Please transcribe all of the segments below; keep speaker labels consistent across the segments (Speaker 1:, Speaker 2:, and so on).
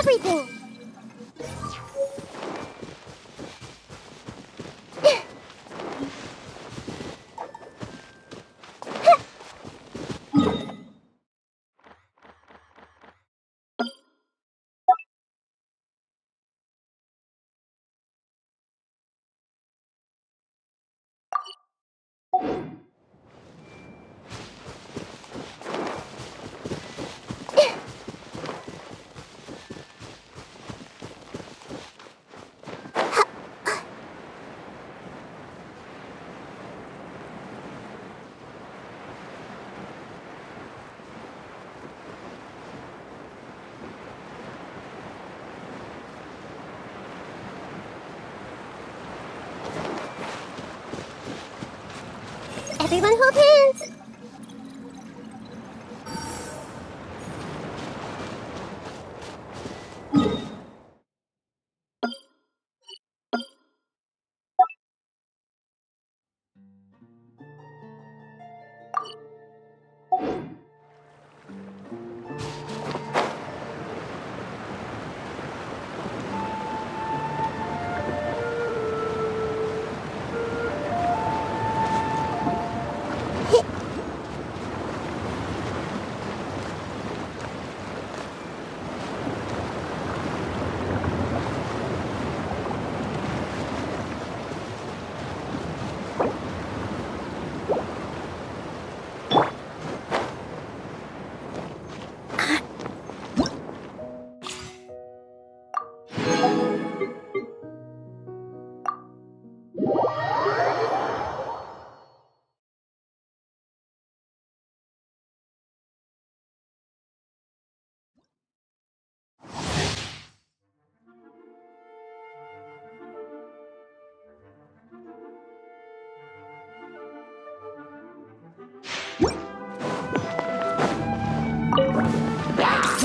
Speaker 1: everything! Everyone hold hands!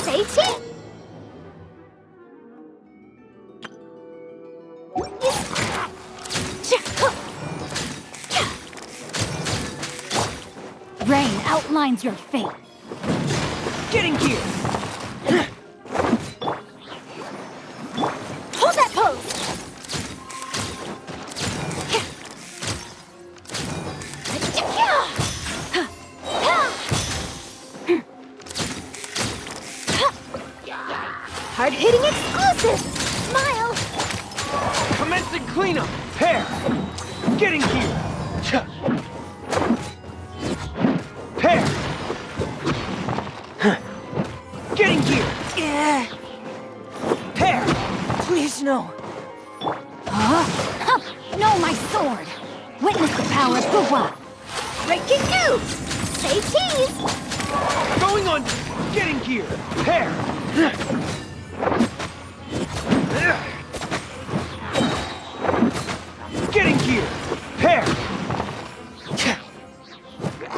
Speaker 1: Say
Speaker 2: Rain outlines your fate.
Speaker 3: Getting here!
Speaker 2: Hold that pose! Hard-hitting exclusive! Smile!
Speaker 3: Commencing cleanup! Pair! Getting here! Pair! Getting here! Pair! Please no!
Speaker 2: No, my sword! Witness the power of Fuwa!
Speaker 1: breaking news! Say cheese!
Speaker 3: Going on! Getting here! Pair! Getting here! Pair!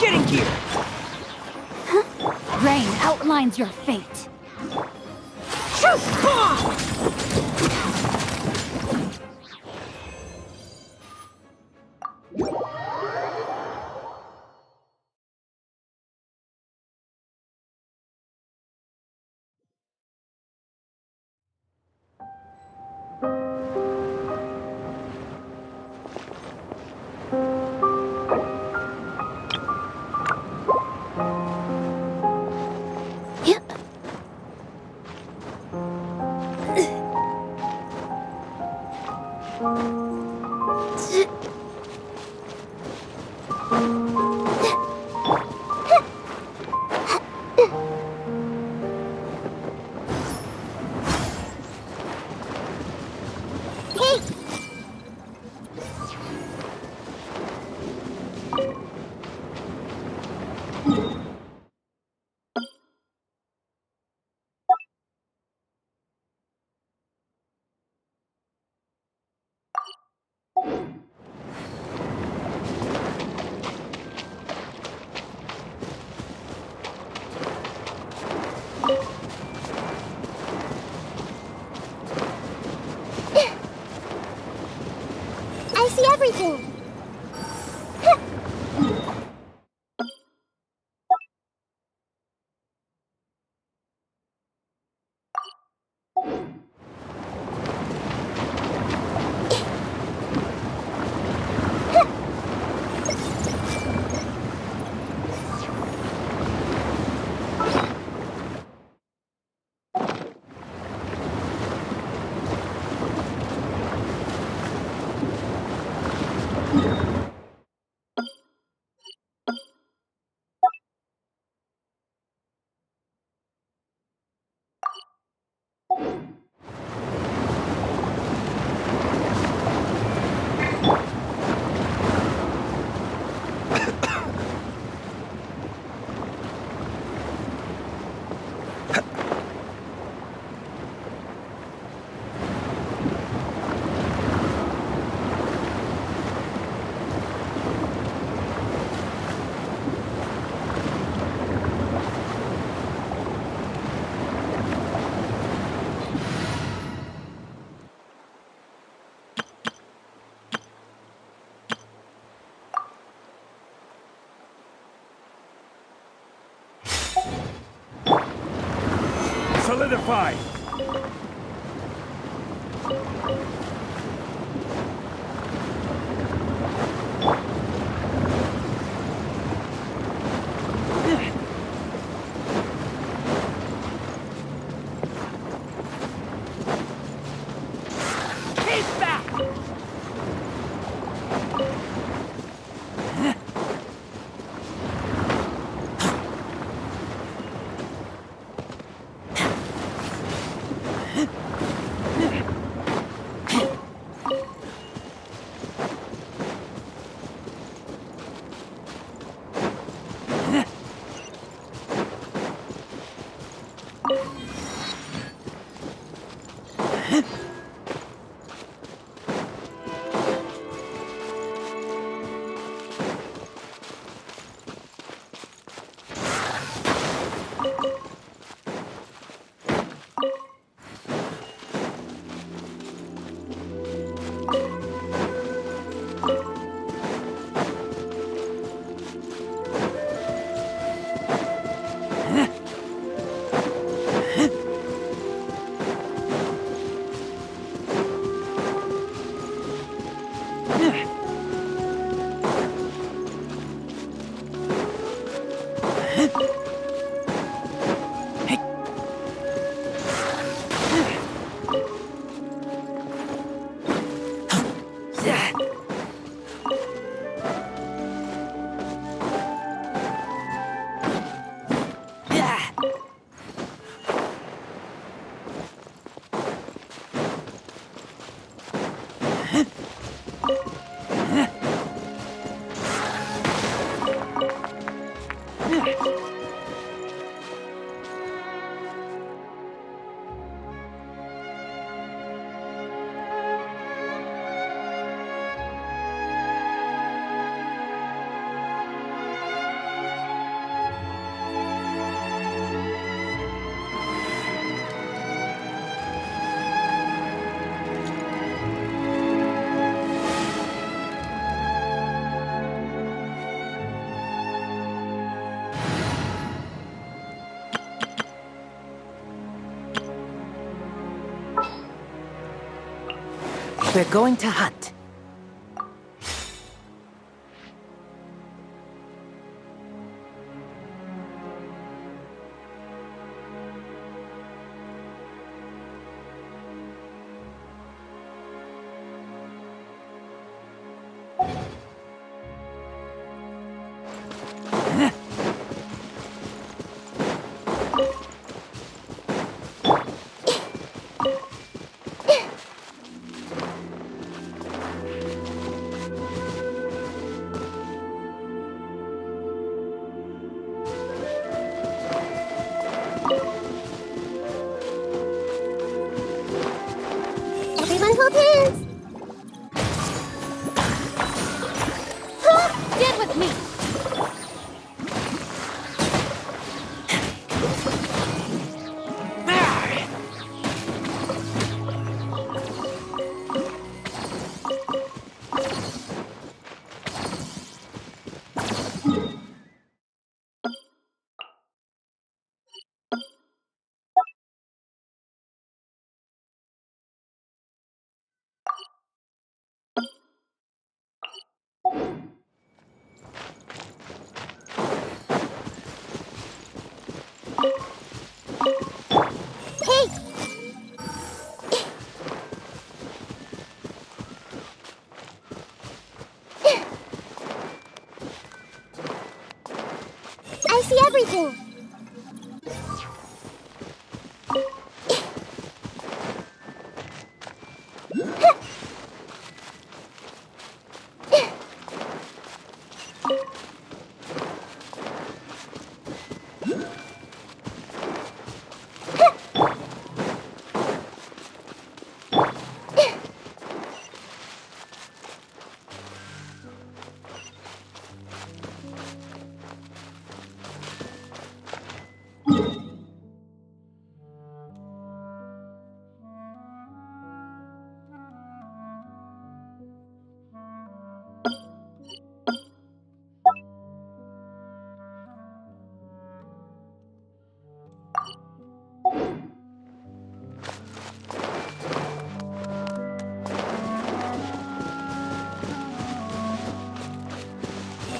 Speaker 3: Getting here!
Speaker 2: Rain outlines your fate.
Speaker 1: I see everything!
Speaker 3: Solidify! Keep back!
Speaker 2: We're going to hunt.
Speaker 1: see everything.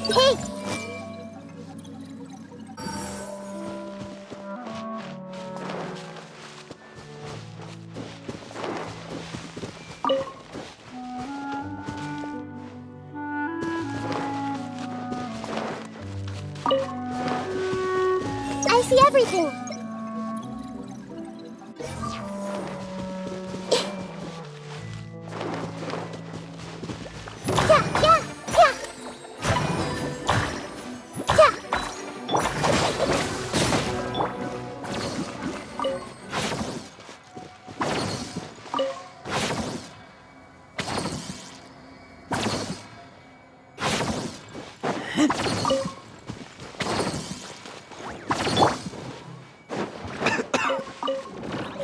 Speaker 1: Hey! I see everything. Yeah, yeah, yeah.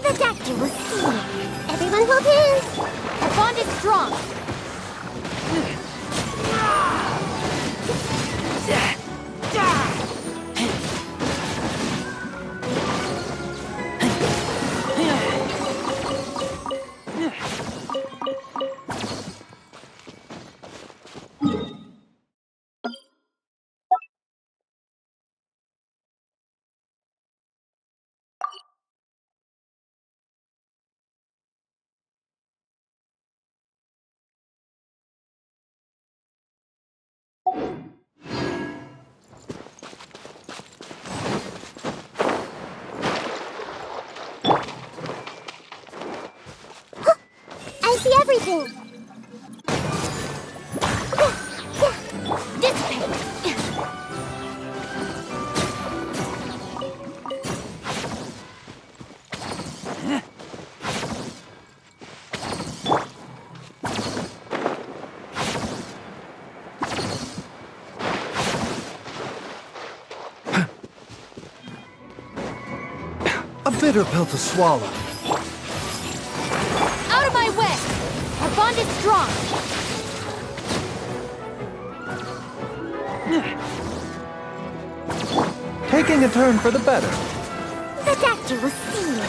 Speaker 1: The doctor will see you. Everyone hold hands.
Speaker 2: Our bond is strong.
Speaker 1: I see everything.
Speaker 2: Dissipate.
Speaker 3: A bitter pill to swallow.
Speaker 2: Out of my way. Our bond is strong.
Speaker 3: Taking a turn for the better.
Speaker 1: The doctor will see you.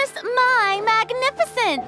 Speaker 2: witness my magnificence!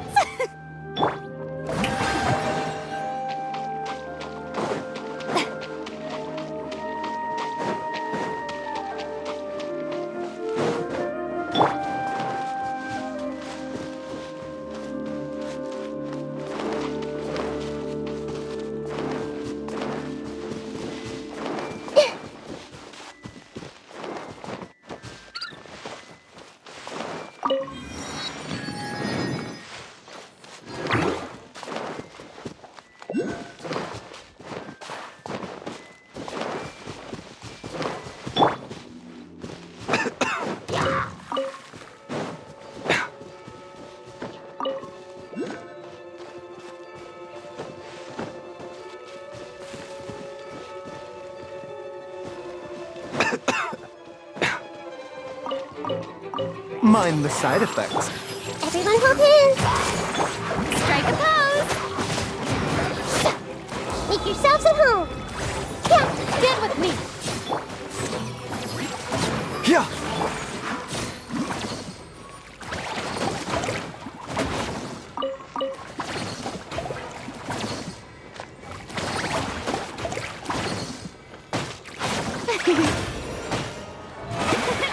Speaker 4: Mind the side effects.
Speaker 1: Everyone hold hands.
Speaker 2: Strike a pose!
Speaker 1: Make yourselves at home. Yeah.
Speaker 2: Stand with me!
Speaker 4: Yeah.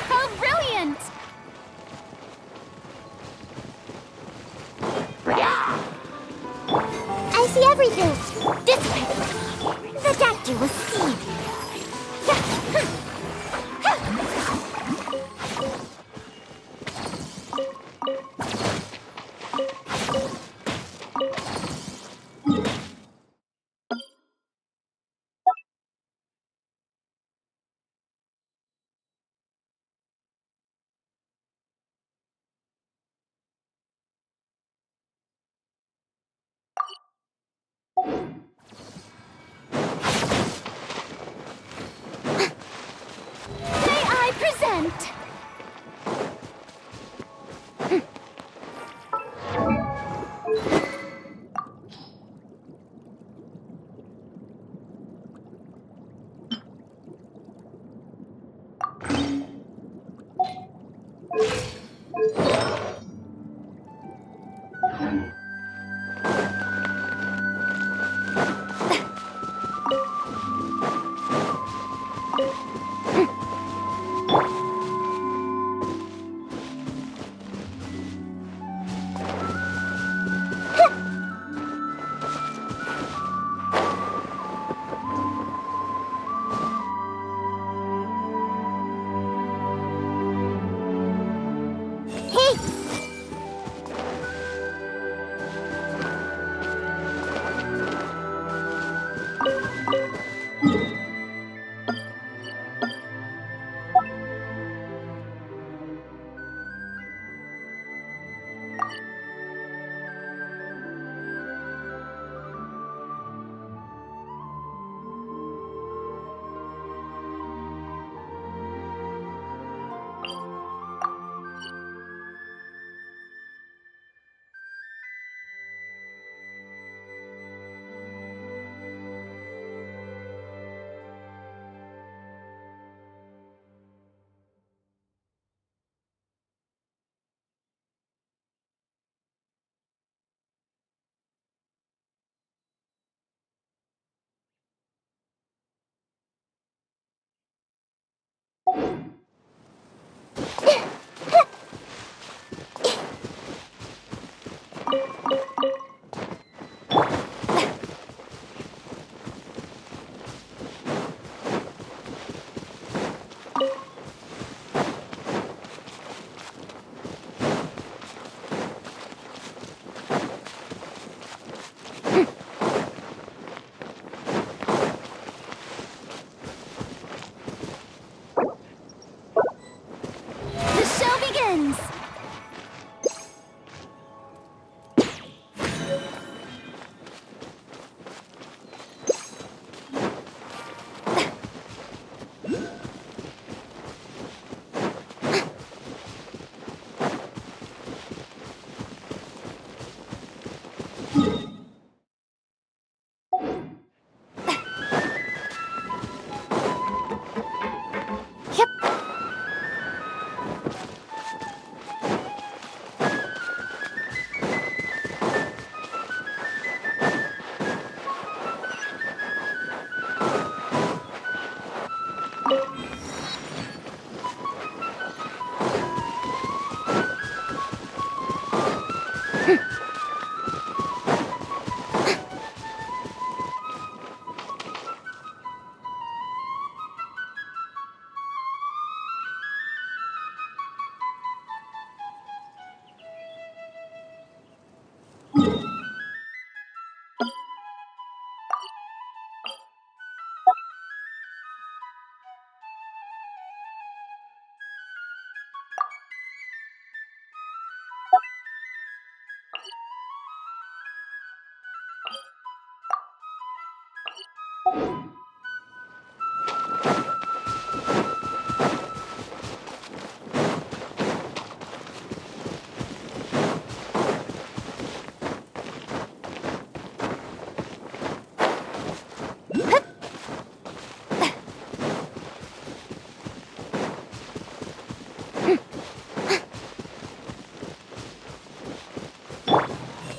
Speaker 2: How brilliant!
Speaker 1: I see everything. This way. The doctor will see you.
Speaker 2: May I present?
Speaker 1: Hey,
Speaker 2: The show begins!
Speaker 1: yep.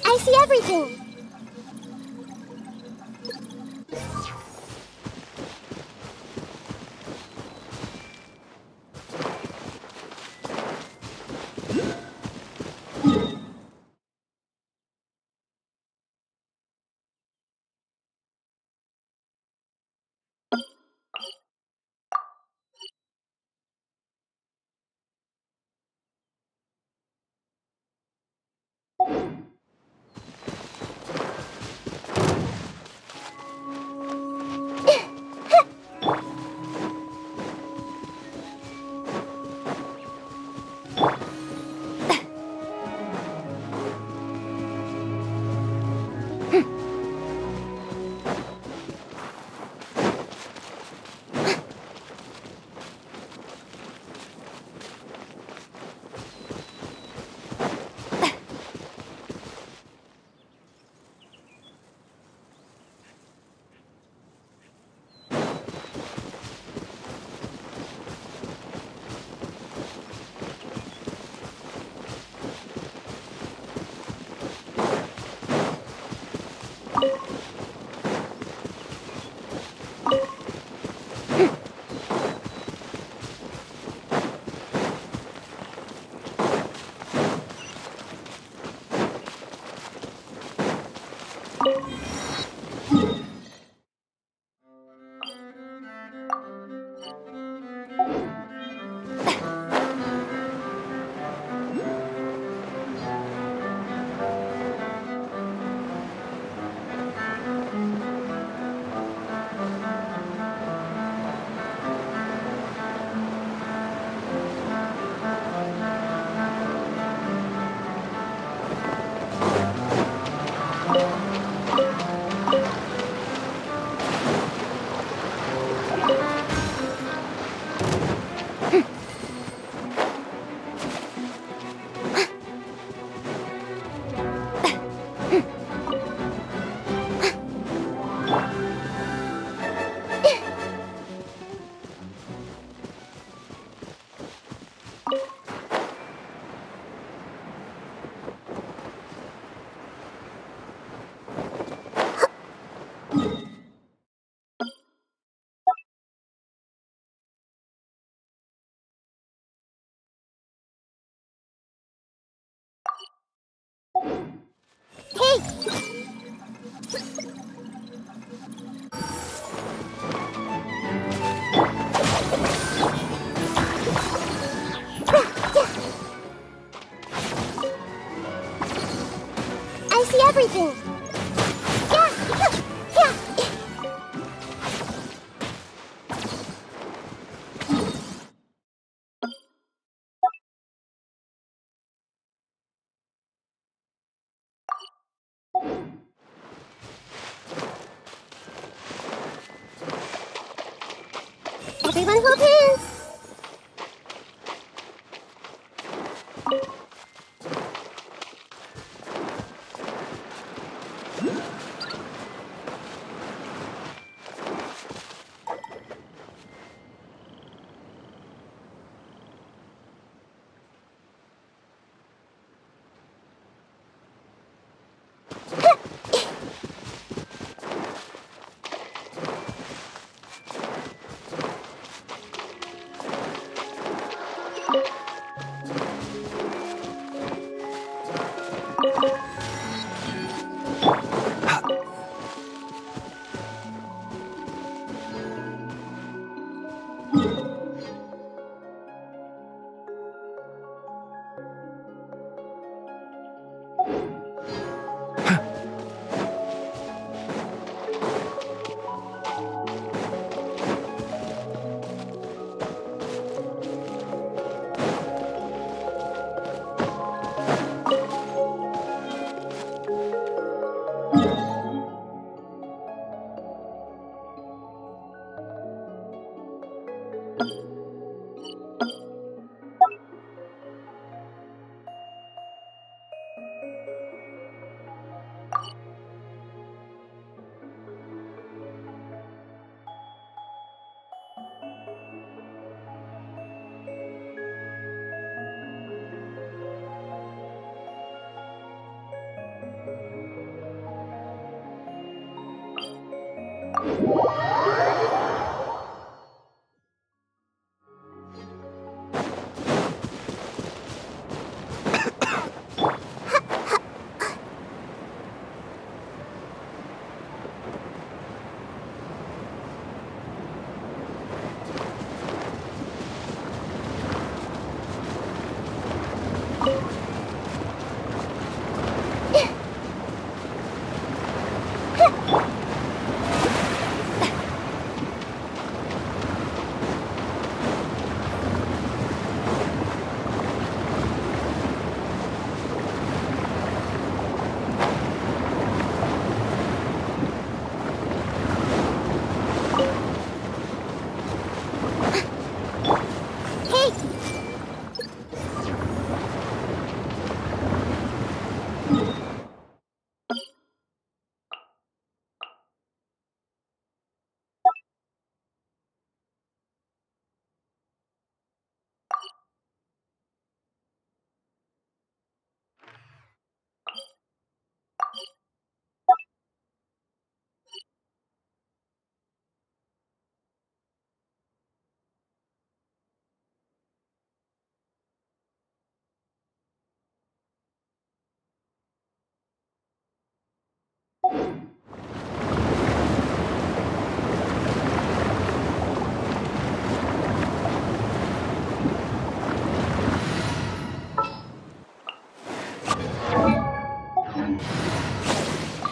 Speaker 1: I see everything. I see everything. Yeah, yeah. Everyone hold hands.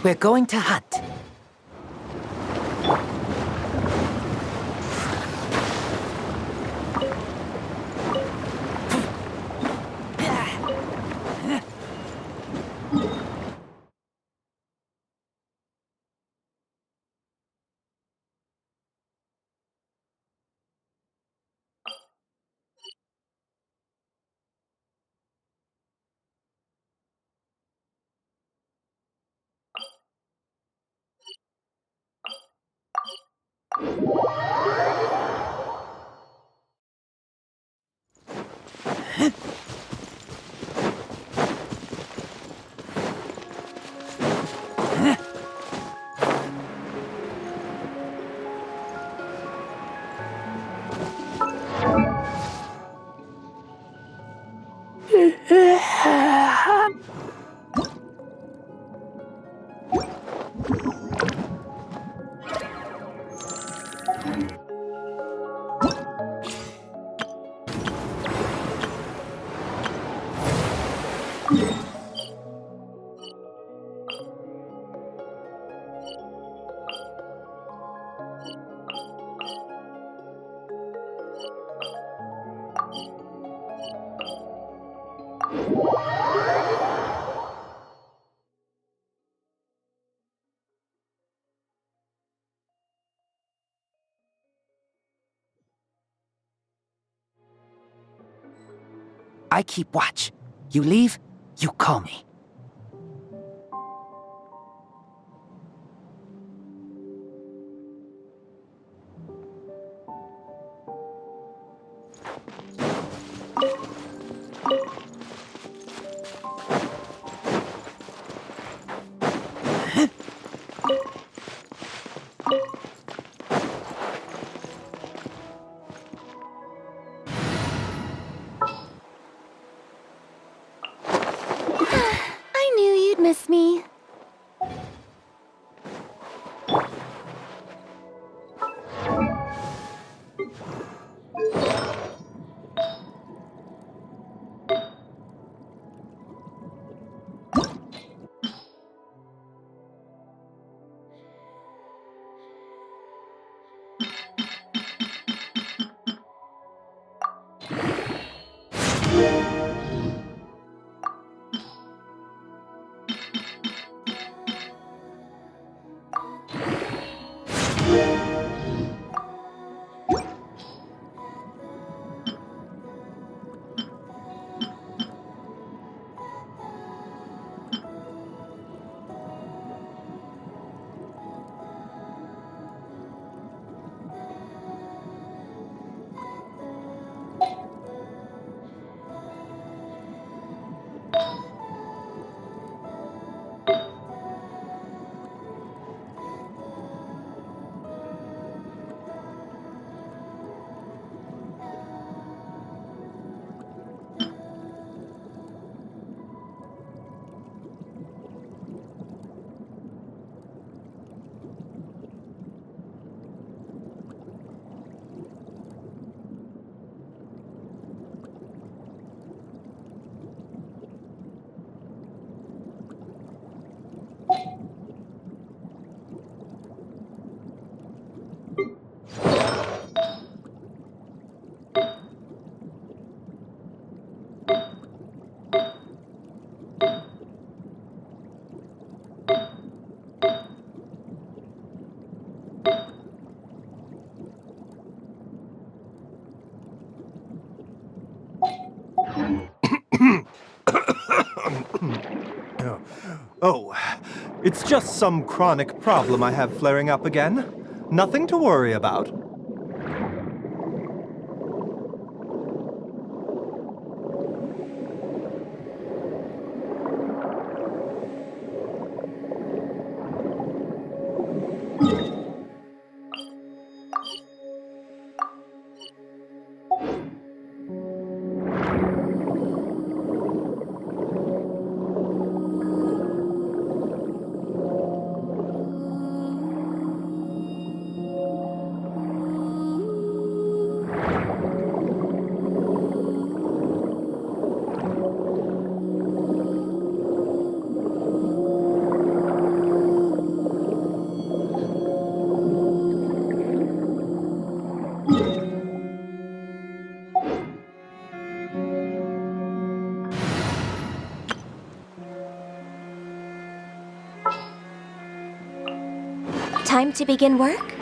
Speaker 5: We're going to hunt. I keep watch. You leave, you call me.
Speaker 1: I knew you'd miss me.
Speaker 4: Oh, it's just some chronic problem I have flaring up again. Nothing to worry about.
Speaker 1: Time to begin work?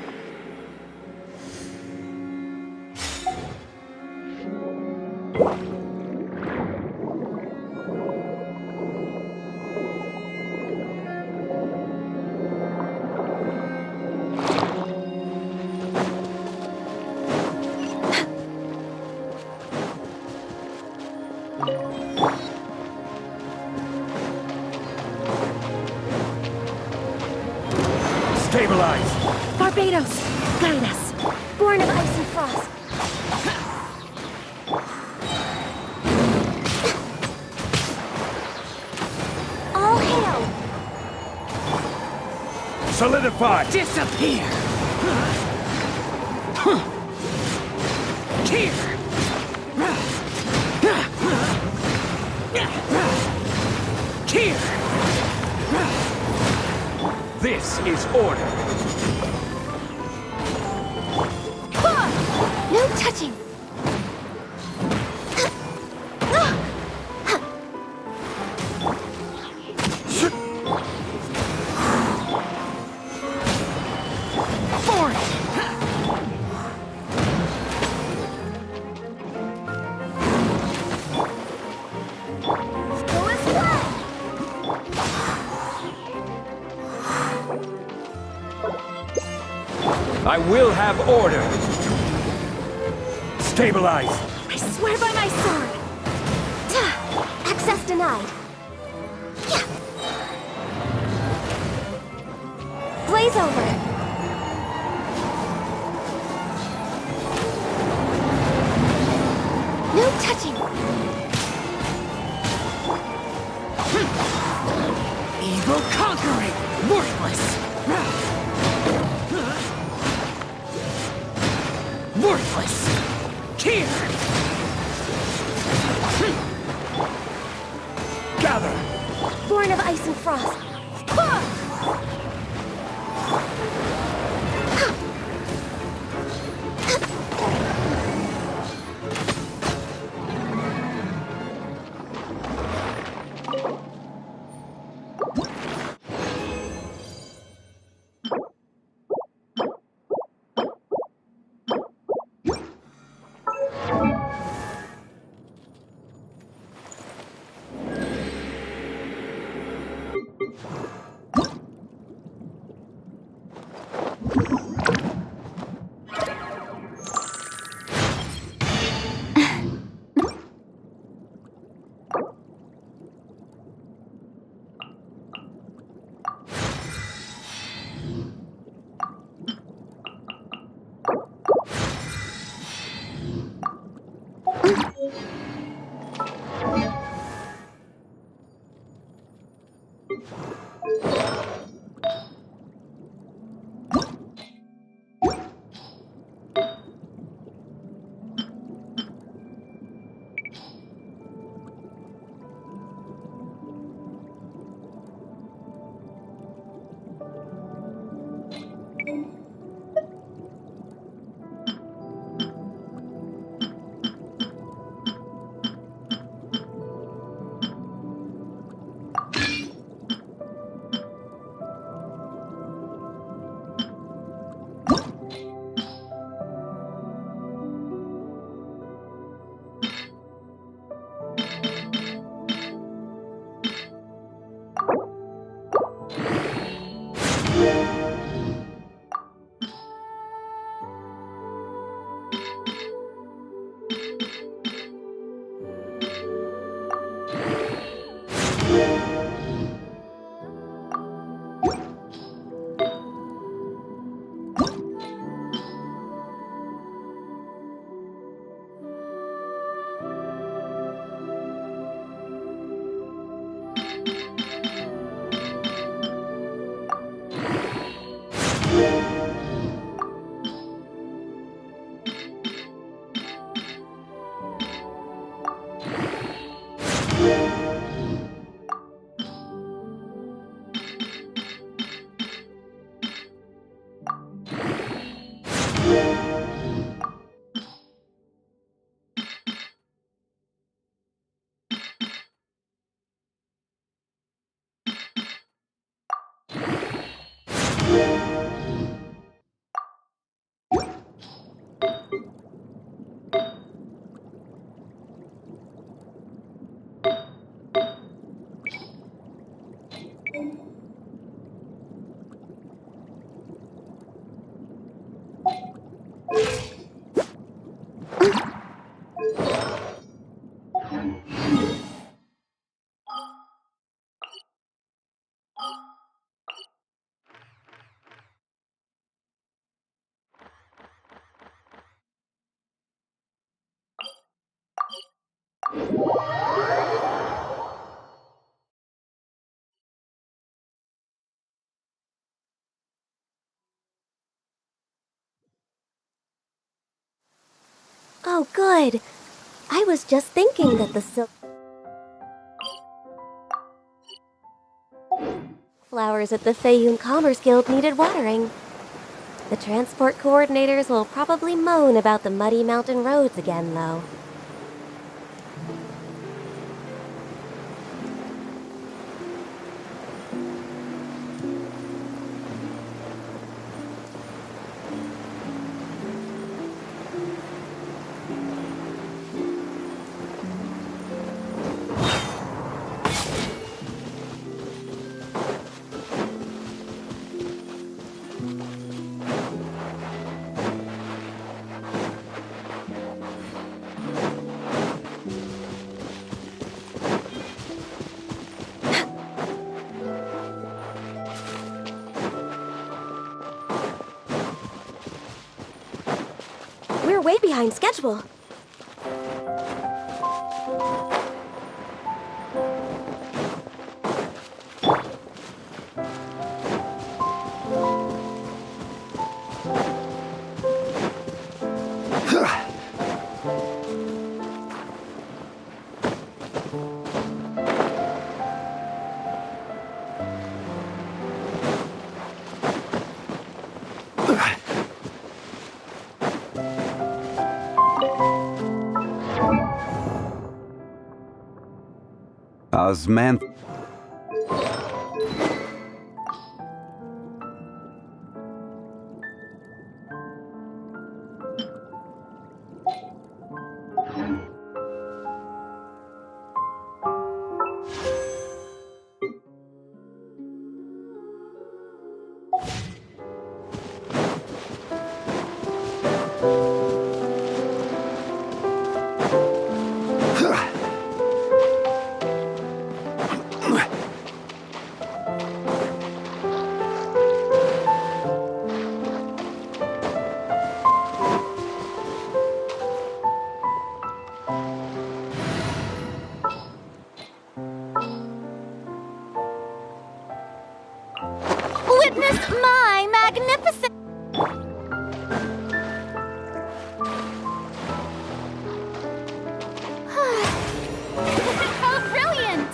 Speaker 3: Stabilize!
Speaker 2: Barbados, guide us.
Speaker 1: Born of ice and frost. All hail!
Speaker 3: Solidify!
Speaker 2: Disappear! Here! Here!
Speaker 3: This is order!
Speaker 1: No touching!
Speaker 2: Forward!
Speaker 1: Go as well!
Speaker 3: I will have order! Stabilize!
Speaker 2: I swear by my sword!
Speaker 1: Access denied. Yeah. Blaze over. No touching.
Speaker 2: Evil conquering! Worthless! Worthless! Here!
Speaker 3: Gather!
Speaker 1: Born of ice and frost. Oh, good. I was just thinking that the silk flowers at the Feiyun Commerce Guild needed watering. The transport coordinators will probably moan about the muddy mountain roads again, though. We're way behind schedule.
Speaker 6: Osman.
Speaker 1: Witness my magnificent...
Speaker 2: How brilliant!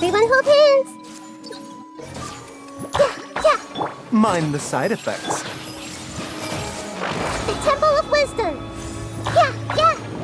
Speaker 1: Everyone hold hands!
Speaker 4: Mind the side effects.
Speaker 1: The Temple of Wisdom! Yeah!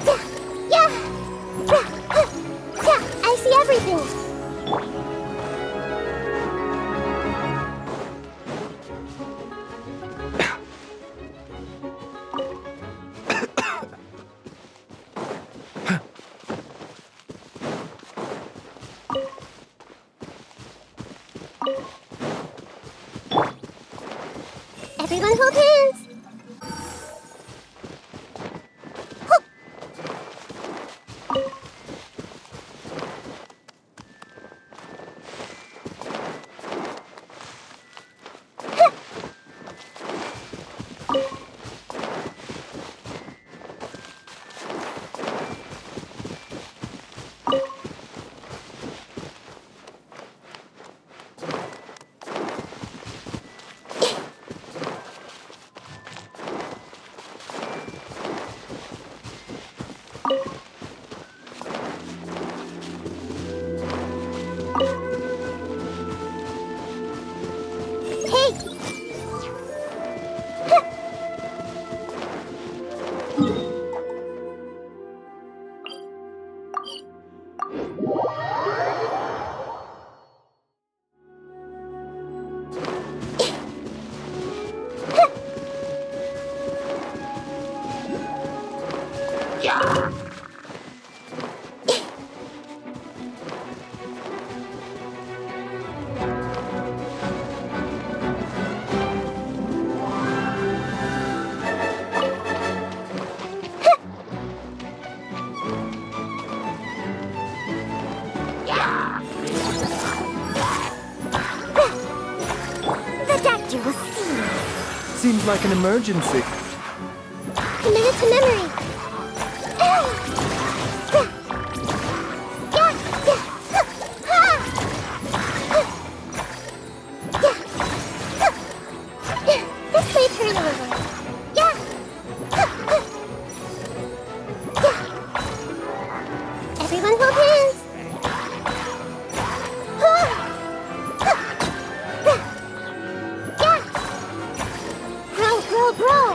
Speaker 1: The doctor will see you.
Speaker 4: Seems like an emergency.
Speaker 1: Commit it to memory. This way, turn over. Everyone hold hands. Grow.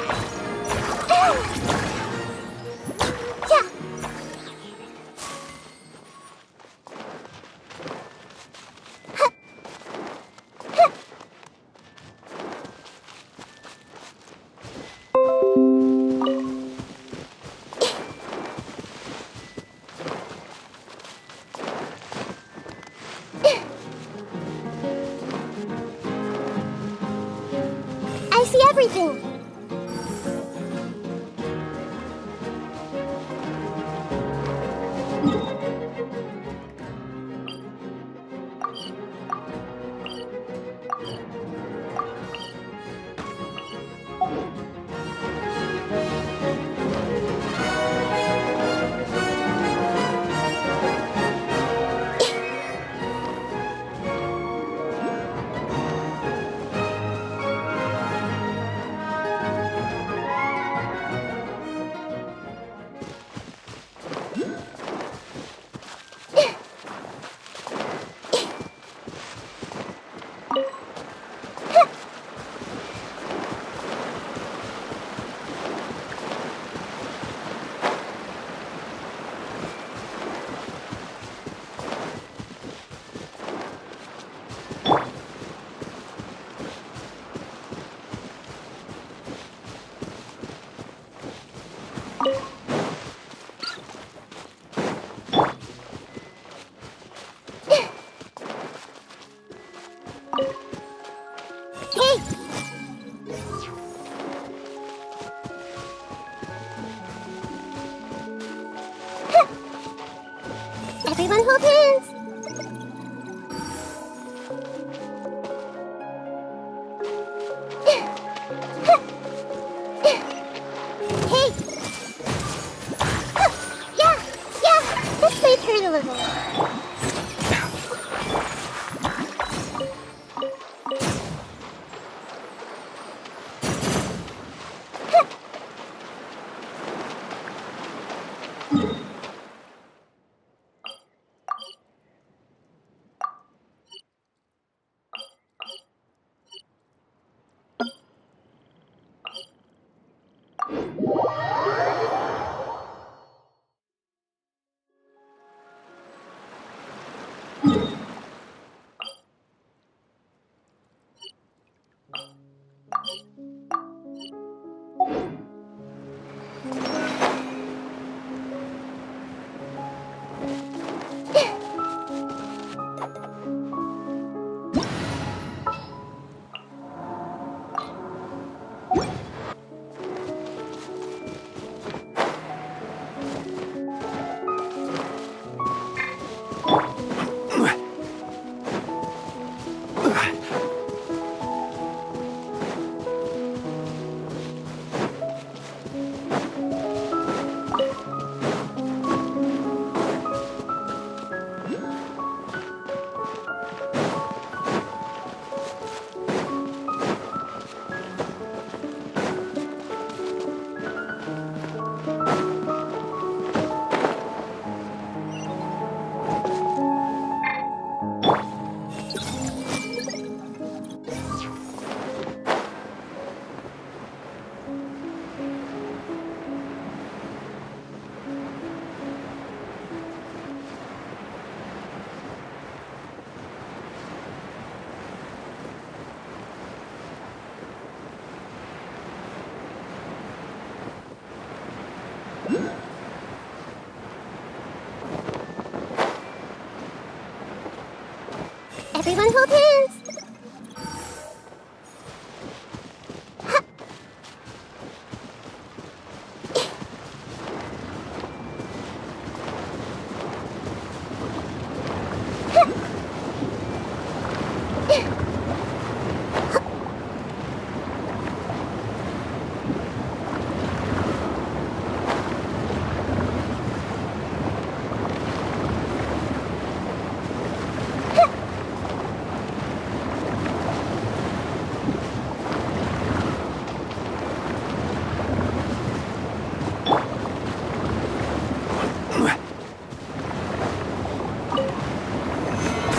Speaker 1: I see everything. Everyone hold hands. Hey. Yeah. This way, turn a little. Everyone hold hands!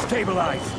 Speaker 3: Stabilize!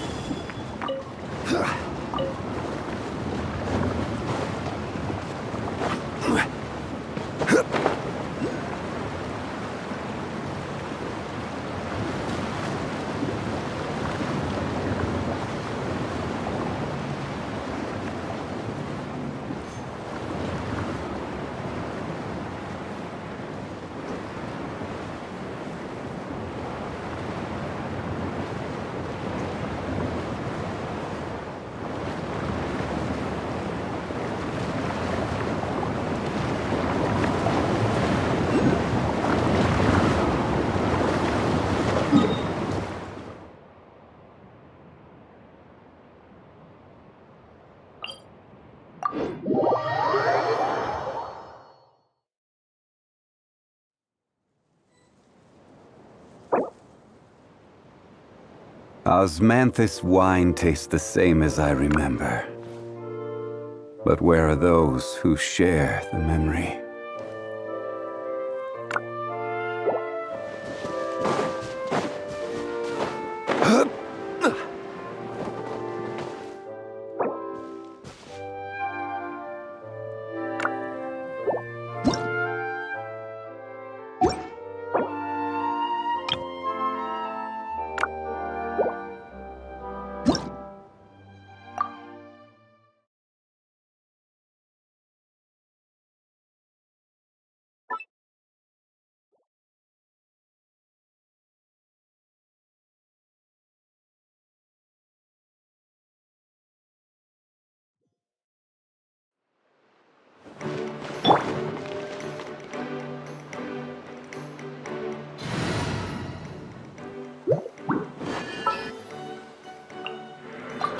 Speaker 6: Osmanthus wine tastes the same as I remember. But where are those who share the memory?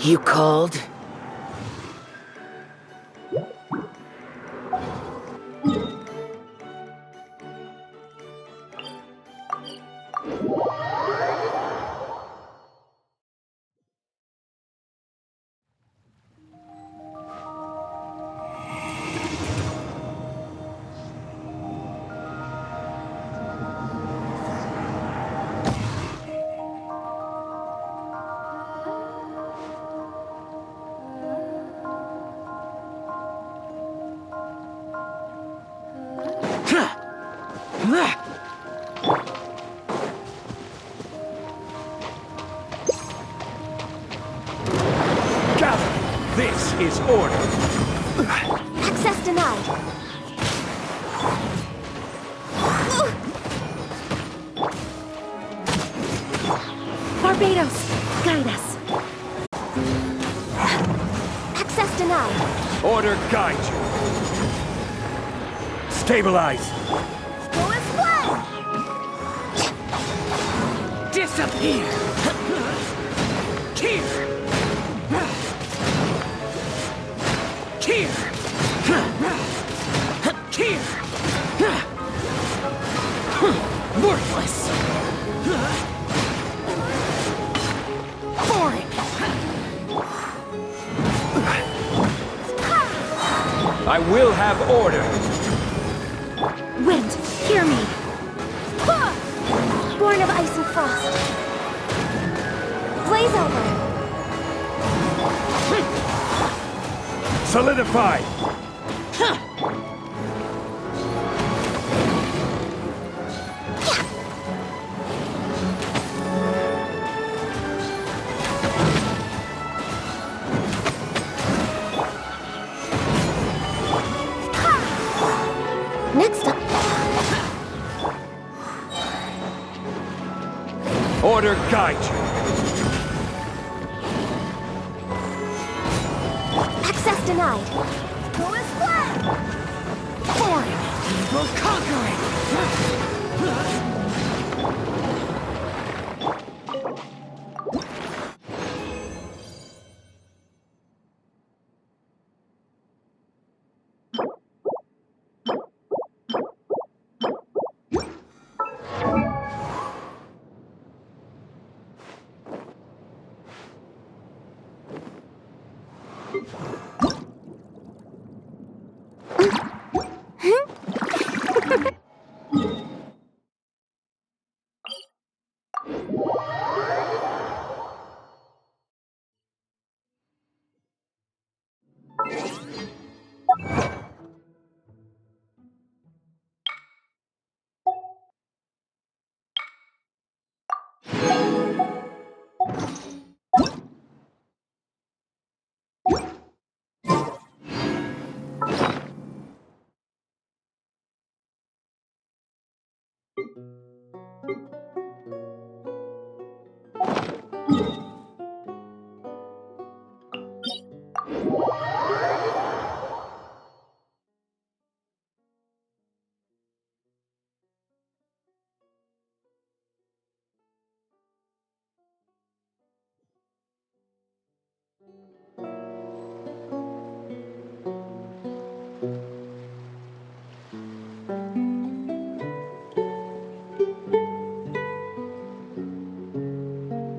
Speaker 5: You called?
Speaker 3: Gather! This is order!
Speaker 1: Access denied.
Speaker 2: Barbados, guide us.
Speaker 1: Access denied.
Speaker 3: Order guide you! Stabilize!
Speaker 2: Go as planned!
Speaker 5: Disappear!
Speaker 3: Here! Here! Here!
Speaker 5: Worthless! Boring!
Speaker 3: I will have order!
Speaker 2: Wind, hear me.
Speaker 1: Born of ice and frost. Blaze over.
Speaker 3: Solidify!
Speaker 1: Next up.
Speaker 3: Order guide you.
Speaker 1: Access denied.
Speaker 2: Go as planned! For it! We'll conquer it!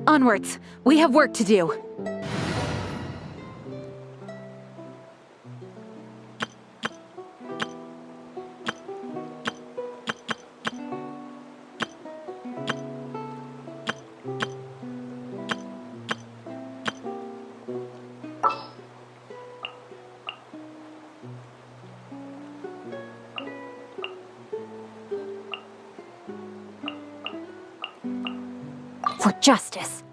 Speaker 2: Onwards! We have work to do. For justice.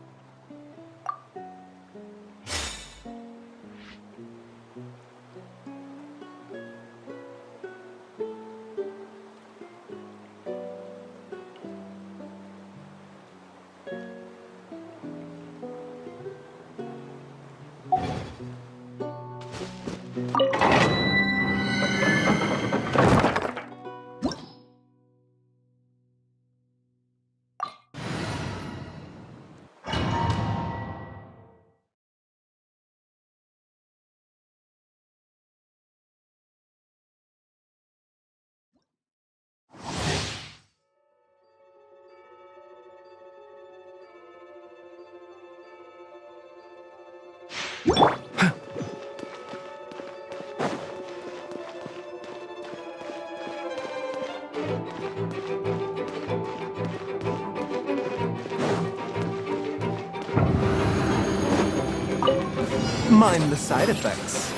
Speaker 4: Mind the side effects.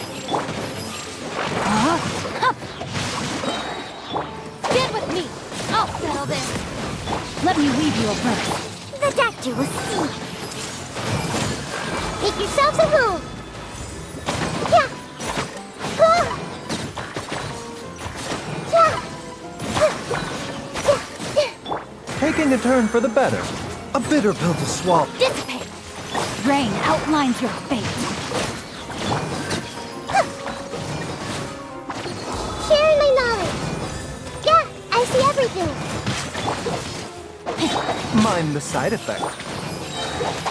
Speaker 2: Stand with me! I'll settle this! Let me weave you a verse.
Speaker 1: The doctor will see. Make yourselves at home. Yeah. Ah. Yeah.
Speaker 4: Taking a turn for the better. A bitter pill to swallow.
Speaker 2: Dissipate! Rain outlines your fate.
Speaker 1: Sharing my knowledge. Yeah, I see everything.
Speaker 4: Mind the side effect.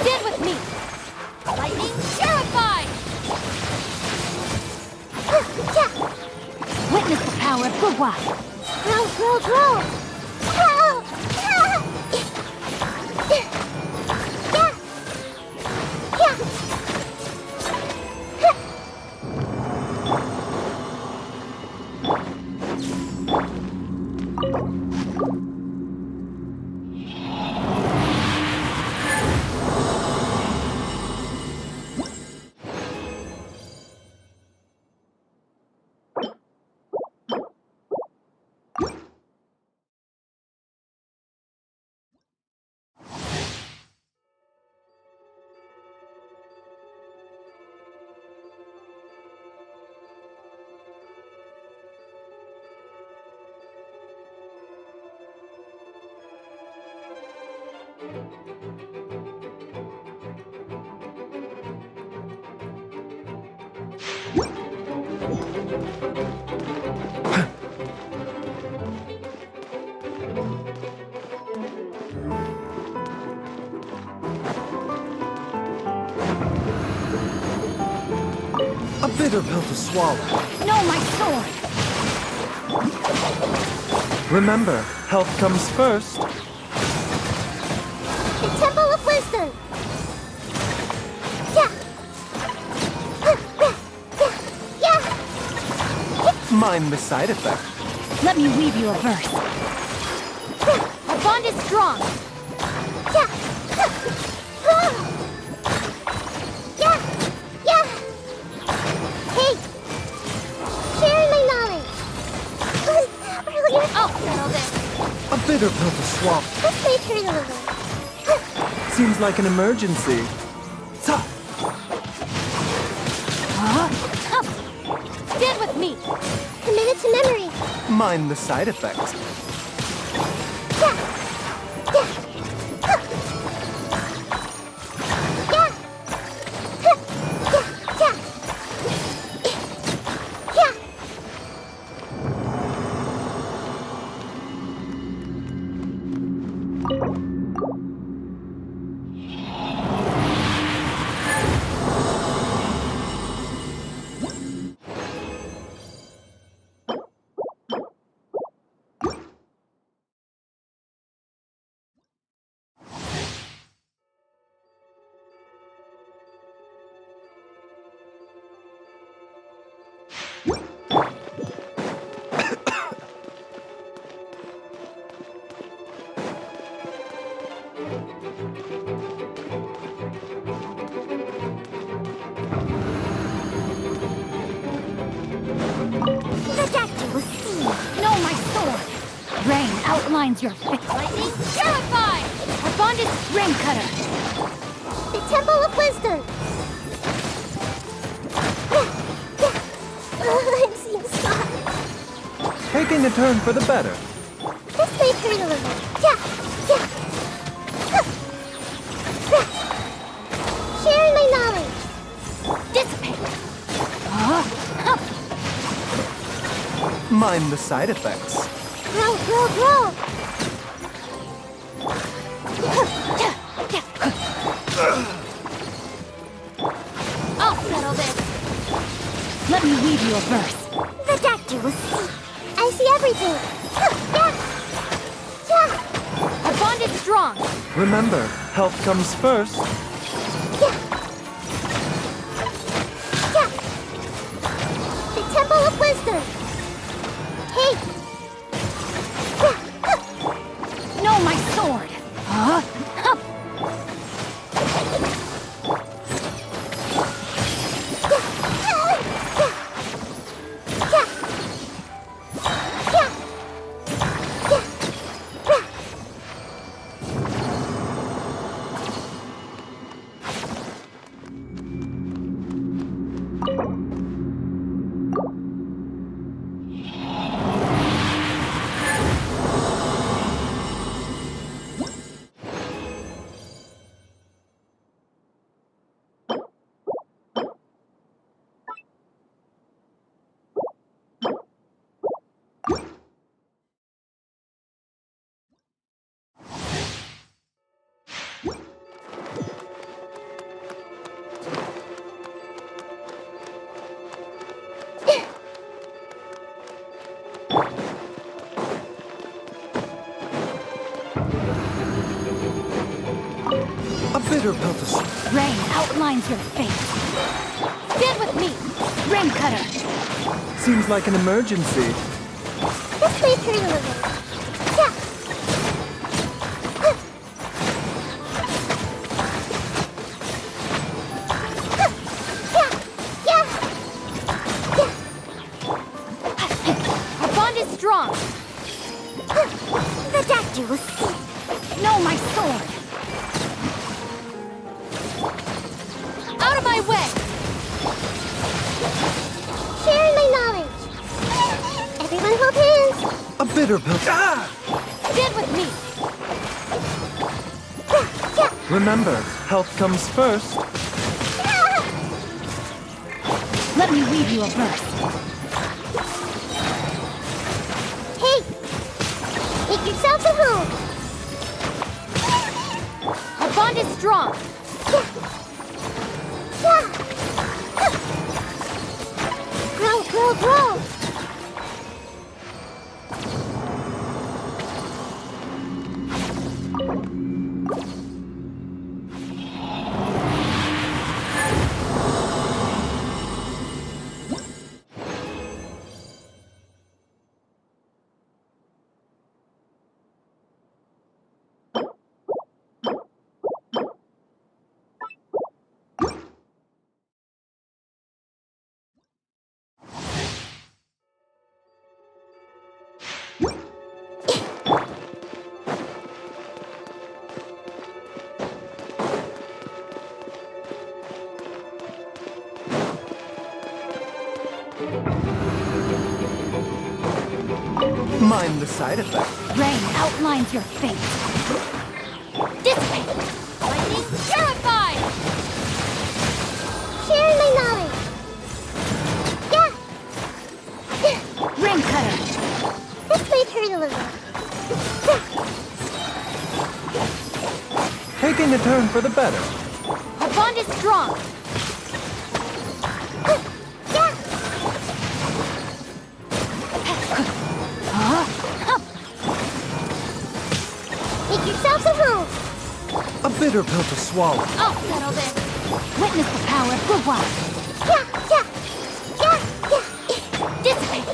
Speaker 2: Stand with me! Lightning terrified! Witness the power of Gugwa!
Speaker 1: Grow. Grow.
Speaker 4: A bitter pill to swallow.
Speaker 2: No, my sword!
Speaker 4: Remember, health comes first.
Speaker 1: The Temple of Wisdom! Yeah! Yeah!
Speaker 4: Mind the side effect.
Speaker 2: Let me weave you a verse. Our bond is strong!
Speaker 1: Yeah! Yeah! Yeah! Hey! Sharing my knowledge! Earlier,
Speaker 2: I'll settle this!
Speaker 4: A bitter pill to swallow.
Speaker 1: this may hurt a little.
Speaker 4: Seems like an emergency. Ta!
Speaker 2: Stand with me!
Speaker 1: Committed to memory.
Speaker 4: Mind the side effects.
Speaker 1: Yeah! Yeah! Yeah! Yeah! Yeah! The doctor will see.
Speaker 2: No, my sword! Rain outlines your fixed lightning. Purified! Our bond is rain cutter.
Speaker 1: The Temple of Wisdom. I'm seeing stars.
Speaker 4: Taking a turn for the better.
Speaker 1: This may hurt a little. Yeah! Yeah! Sharing my knowledge.
Speaker 2: Dissipate!
Speaker 4: Mind the side effects.
Speaker 1: Grow, grow, grow.
Speaker 2: I'll settle this! Let me weave you a verse.
Speaker 1: The doctor will see. I see everything. Yeah! Yeah!
Speaker 2: Our bond is strong!
Speaker 4: Remember, health comes first.
Speaker 1: Yeah! Yeah! The Temple of Wisdom. Hey!
Speaker 2: No, my sword!
Speaker 4: A bitter pill to swallow.
Speaker 2: Rain outlines your fate. Stand with me! Rain cutter!
Speaker 4: Seems like an emergency.
Speaker 1: This may hurt a little. Yeah! Yeah! Yeah!
Speaker 2: Our bond is strong!
Speaker 1: The doctor will see.
Speaker 2: No, my sword! Out of my way!
Speaker 1: Sharing my knowledge. Everyone hold hands.
Speaker 4: A bitter pill. Ah!
Speaker 2: Stand with me!
Speaker 3: Remember, health comes first.
Speaker 2: Let me read you a verse.
Speaker 1: Hey! Make yourselves at home!
Speaker 2: Our bond is strong.
Speaker 1: Grow, grow, grow!
Speaker 3: Mind the side effect.
Speaker 2: Rain outlines your fate. Dissipate. Lightning purified.
Speaker 1: Sharing my knowledge! Yeah!
Speaker 2: Ring cutter.
Speaker 1: This might hurt a little.
Speaker 3: Taking a turn for the better.
Speaker 2: Our bond is strong.
Speaker 1: Yeah! Make yourselves at home!
Speaker 3: A bitter pill to swallow.
Speaker 2: I'll settle this. Witness the power of good luck.
Speaker 1: Yeah! Yeah! Yeah! Yeah!
Speaker 2: Dissipate.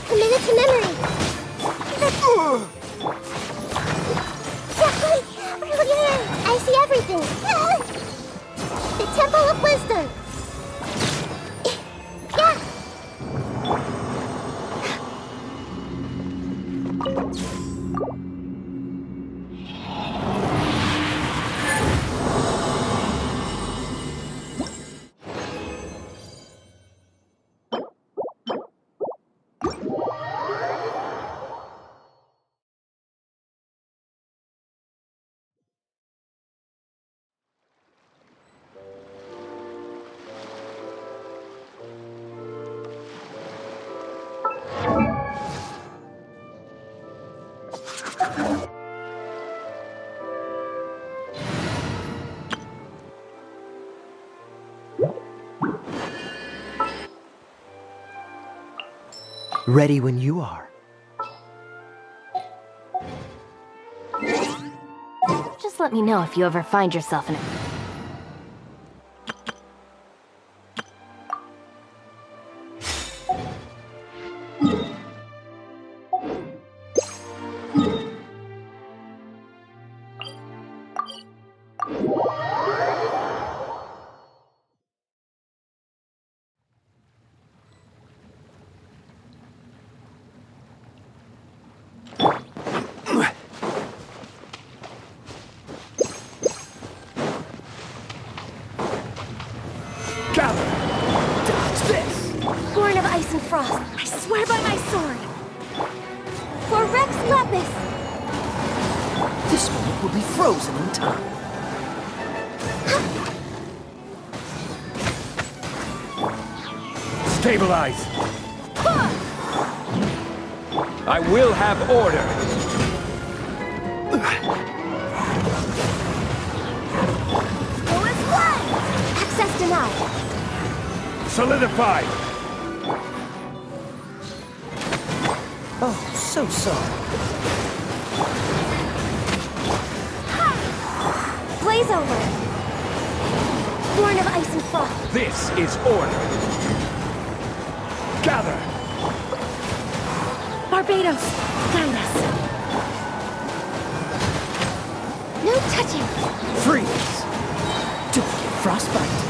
Speaker 1: Commit it to memory! I see everything! The Temple of Wisdom! Yeah!
Speaker 3: Ready when you are.
Speaker 2: Just let me know if you ever find yourself in a...
Speaker 1: Born of ice and frost, I swear by my sword! For Rex Lepus!
Speaker 5: This moment will be frozen in time.
Speaker 7: Stabilize! I will have order!
Speaker 1: Go as one! Access denied!
Speaker 7: Solidify!
Speaker 5: Oh, so sorry.
Speaker 1: Blaze over! Born of ice and frost!
Speaker 7: This is order! Gather!
Speaker 1: Barbados, guide us! No touching!
Speaker 7: Freeze!
Speaker 5: Don't get frostbite.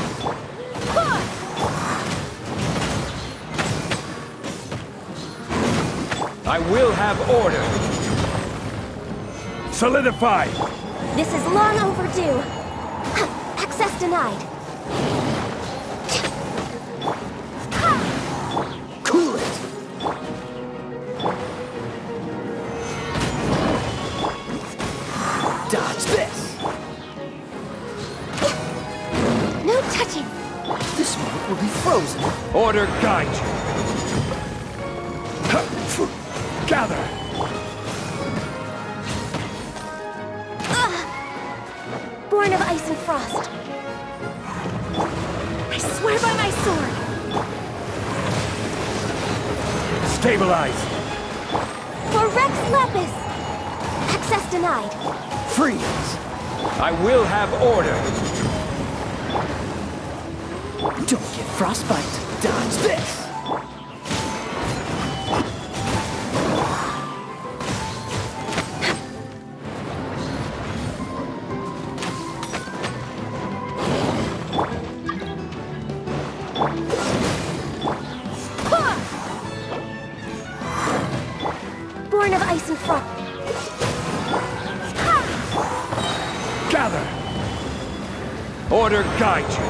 Speaker 7: I will have order! Solidify!
Speaker 1: This is long overdue! Access denied!
Speaker 5: Cool it.
Speaker 7: Order guide you. Gather.
Speaker 1: Born of ice and frost. I swear by my sword.
Speaker 7: Stabilize.
Speaker 1: For Rex Lapis. Access denied.
Speaker 7: Freeze. I will have order.
Speaker 5: Don't get frostbite. Dodge this.
Speaker 1: Born of ice and frost.
Speaker 7: Gather. Order guide you.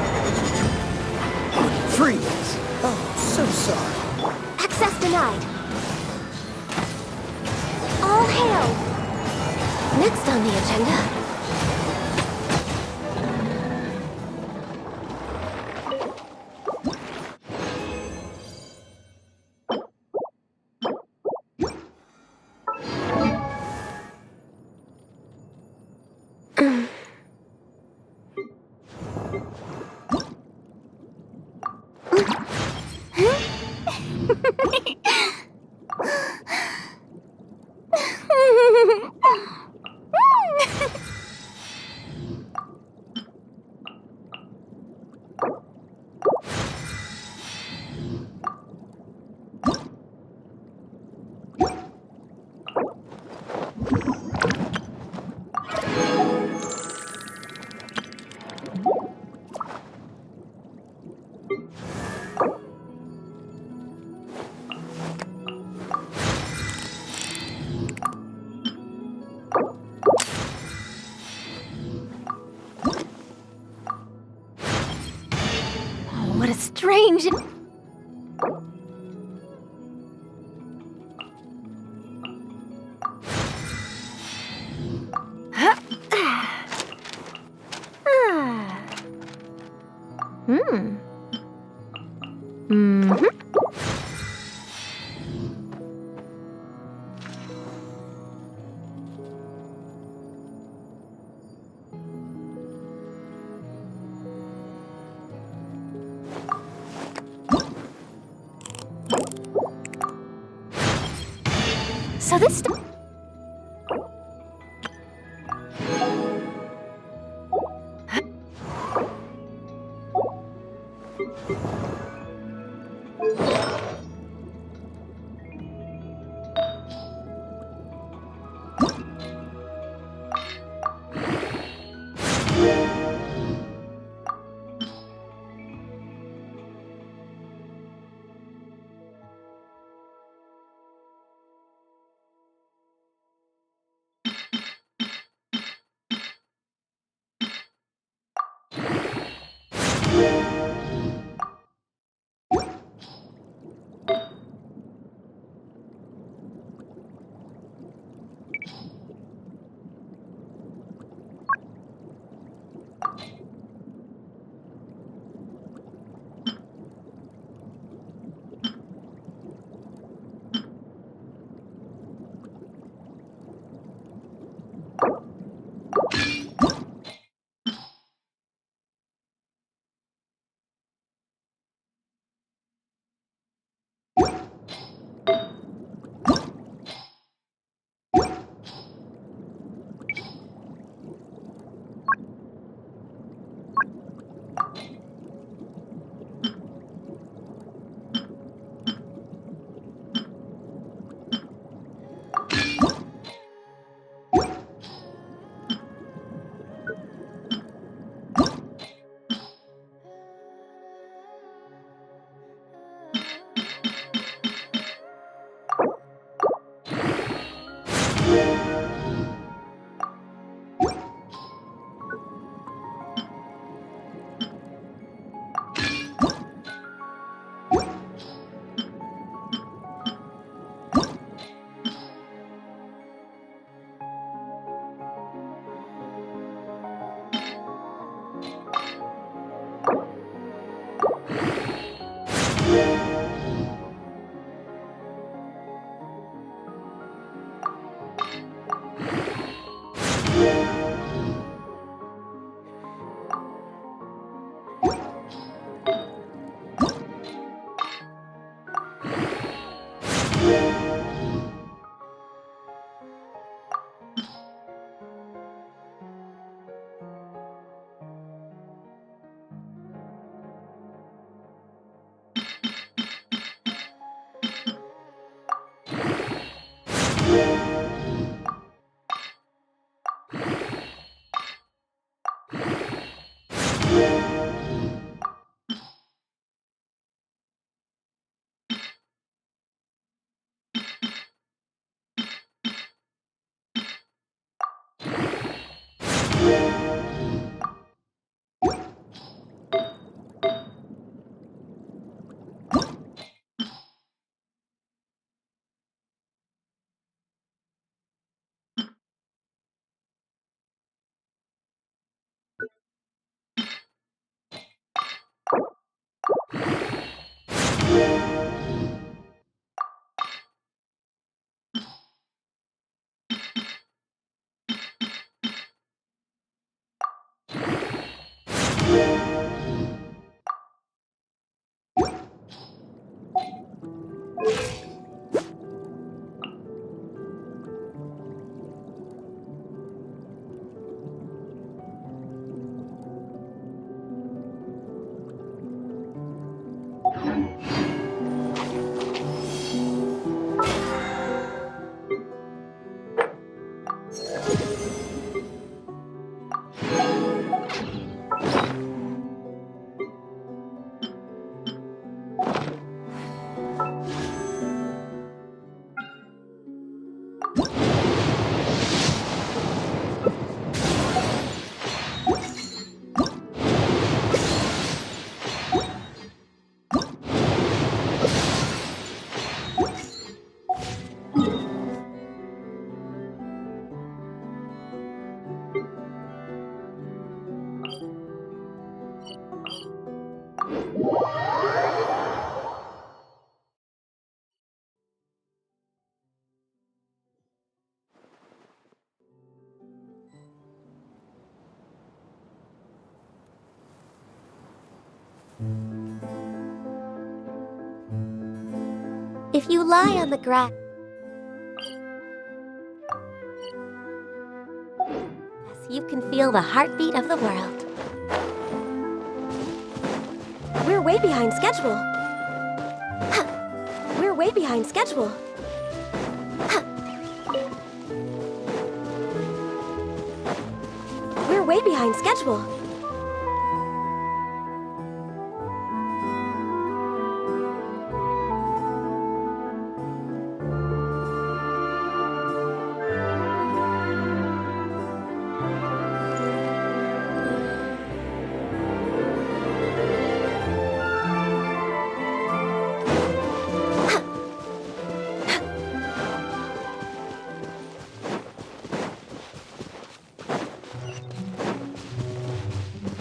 Speaker 7: Freeze.
Speaker 5: Oh, so sorry.
Speaker 1: Access denied. All hail. Next on the agenda. What a strange... So this... If you lie on the grass, you can feel the heartbeat of the world. We're way behind schedule. We're way behind schedule. We're way behind schedule.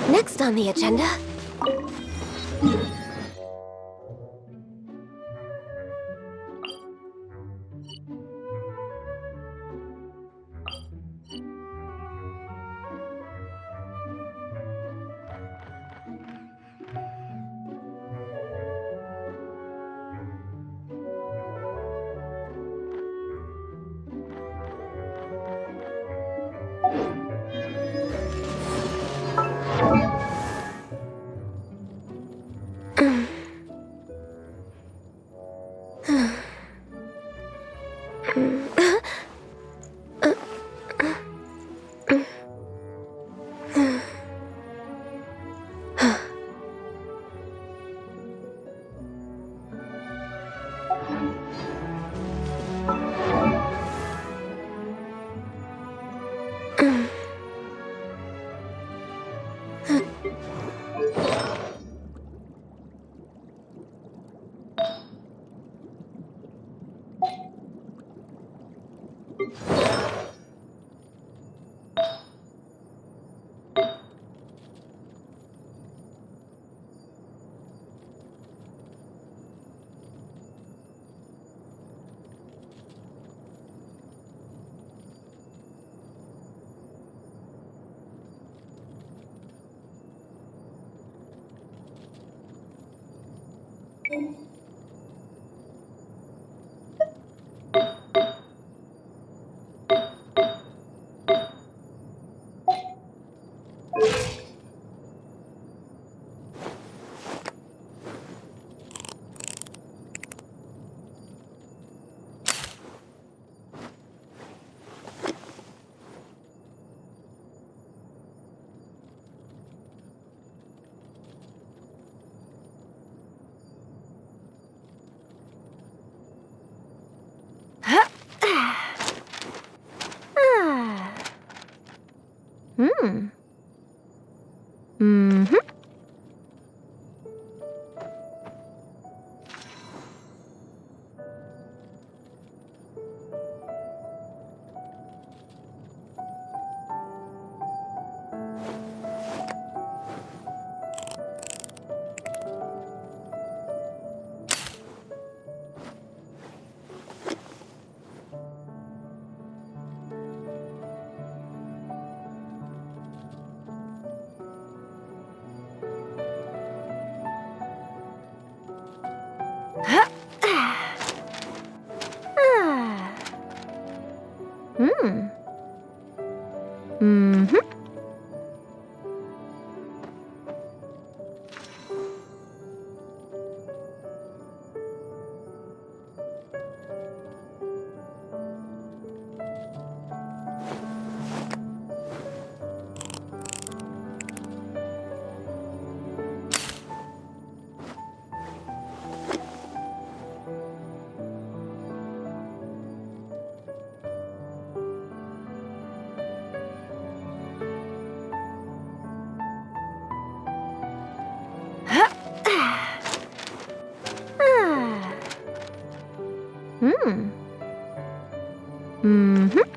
Speaker 1: Next on the agenda...
Speaker 2: Mm-hmm. Mm-hmm. Mm-hmm.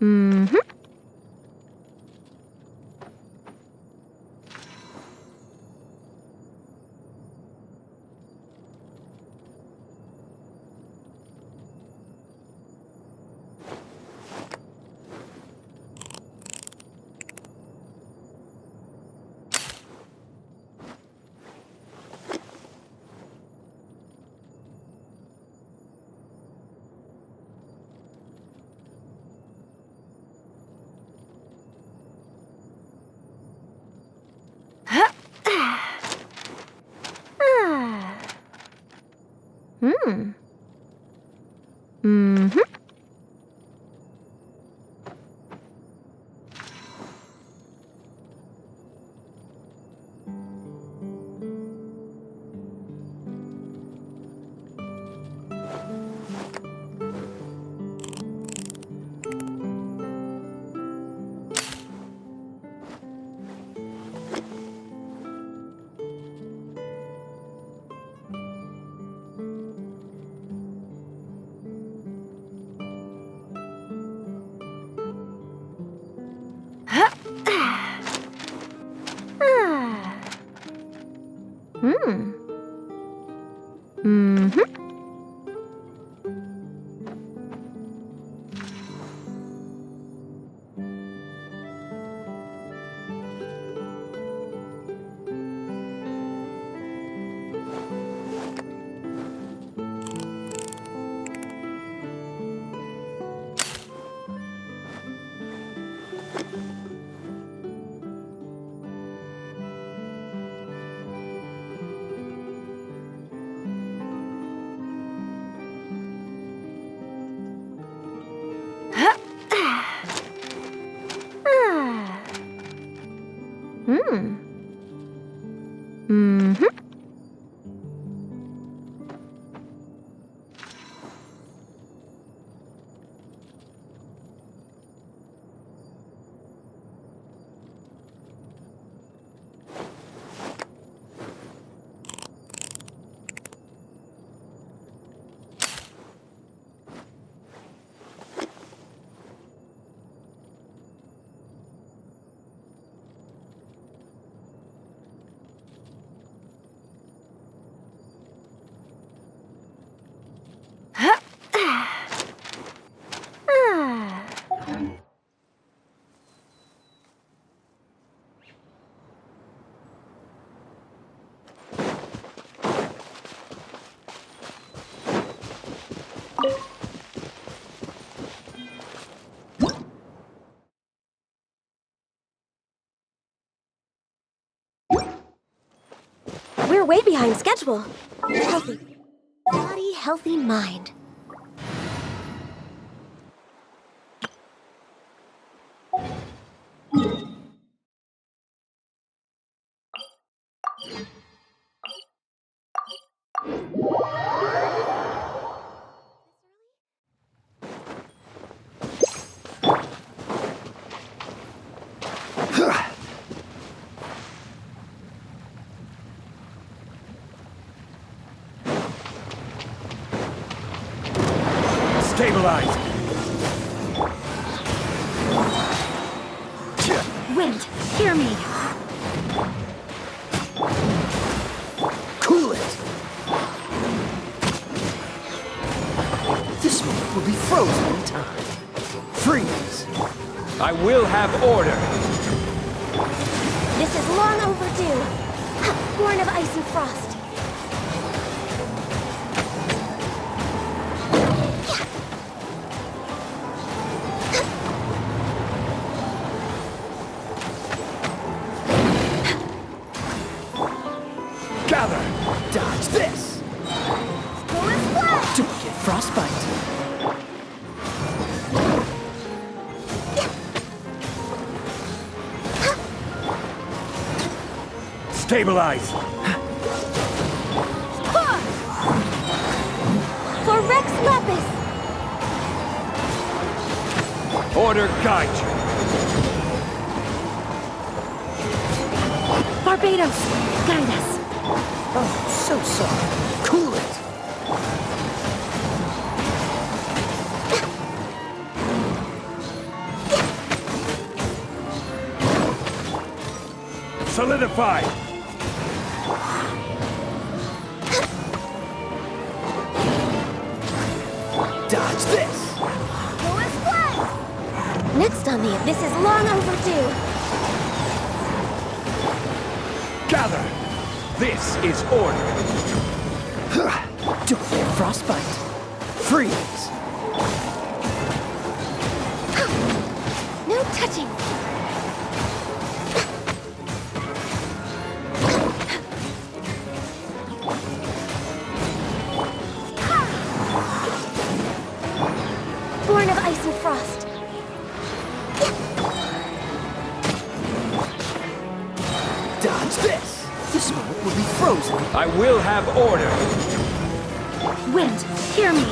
Speaker 2: Mm-hmm. Mm-hmm. Mm-hmm.
Speaker 1: We're way behind schedule. Healthy body, healthy mind.
Speaker 7: Stabilize!
Speaker 2: Wind, hear me!
Speaker 3: Cool it! This moment will be frozen in time. Freeze!
Speaker 7: I will have order!
Speaker 1: This is long overdue. Born of ice and frost.
Speaker 3: Gather! Dodge this! Don't get frostbite.
Speaker 7: Stabilize!
Speaker 1: For Rex Lapis!
Speaker 7: Order guide you!
Speaker 2: Barbados, guide us!
Speaker 3: Oh, so soft. Cool it!
Speaker 7: Solidify!
Speaker 3: Dodge this!
Speaker 1: Next on me, this is long overdue.
Speaker 7: Gather! This is order!
Speaker 3: Don't get frostbite. Freeze!
Speaker 1: No touching. Born of ice and frost.
Speaker 3: Dodge this! This moment will be frozen.
Speaker 7: I will have order!
Speaker 2: Wind, hear me!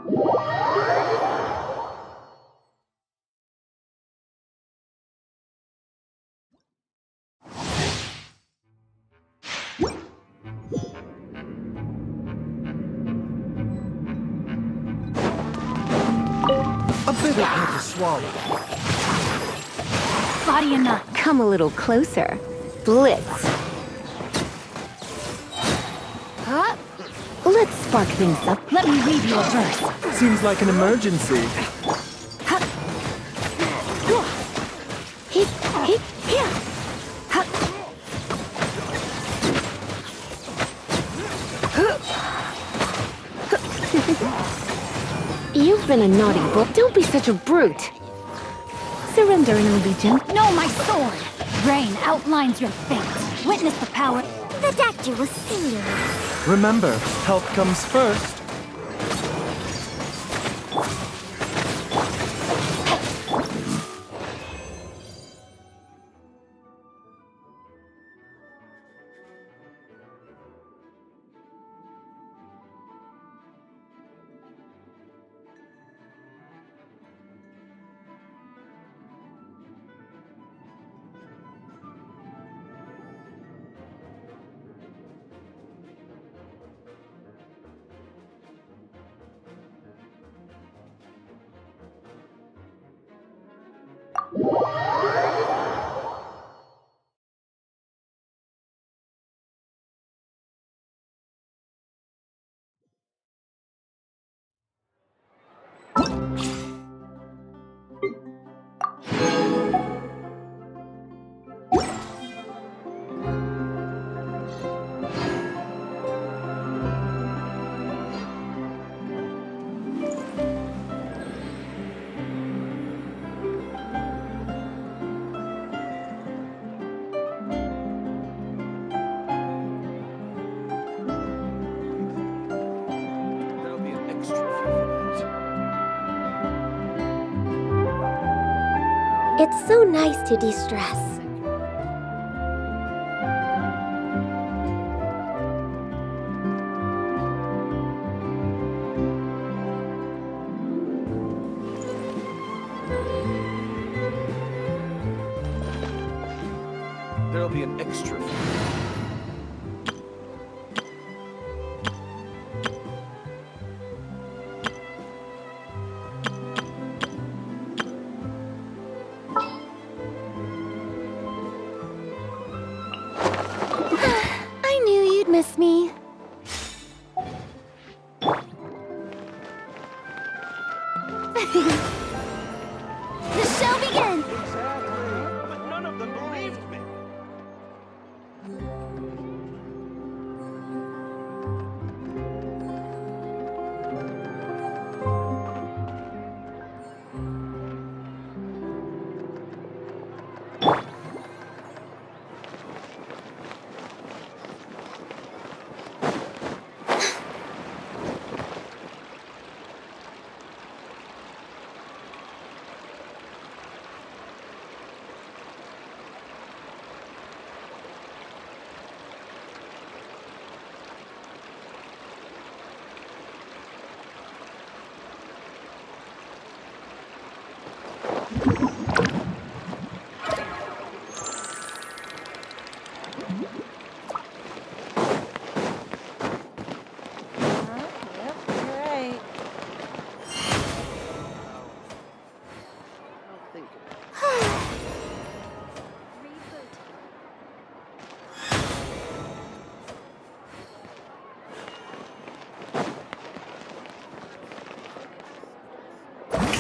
Speaker 4: A bitter pill to swallow.
Speaker 2: Body and not.
Speaker 8: Come a little closer. Blitz.
Speaker 2: Huh?
Speaker 8: Let's spark things up.
Speaker 2: Let me read you a verse.
Speaker 3: Seems like an emergency.
Speaker 8: Hit, hit, here. You've been a naughty boy. Don't be such a brute. Surrender and I'll be gentle.
Speaker 2: No, my sword! Rain outlines your fate. Witness the power.
Speaker 1: The doctor will see you.
Speaker 4: Remember, health comes first.
Speaker 3: There'll be an extra few for that.
Speaker 1: It's so nice to de-stress.
Speaker 3: There'll be an extra few.
Speaker 8: I knew you'd miss me.
Speaker 2: The show begins!
Speaker 3: But none of them believed me.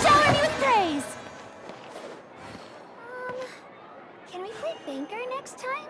Speaker 2: Shower me with praise!
Speaker 1: Can we play banker next time?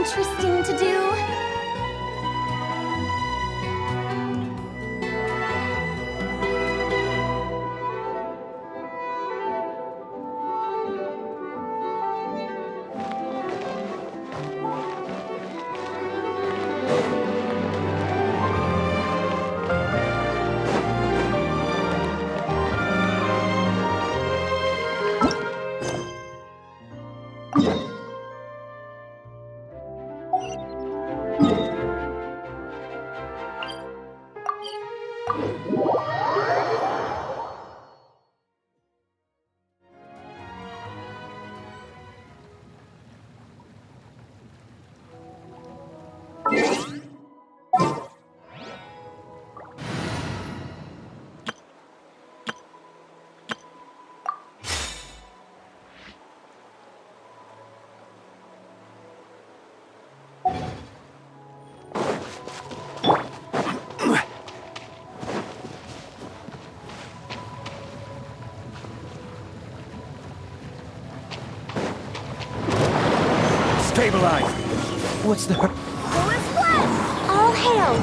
Speaker 2: interesting to do.
Speaker 7: Stabilize! What's the...
Speaker 1: All hail!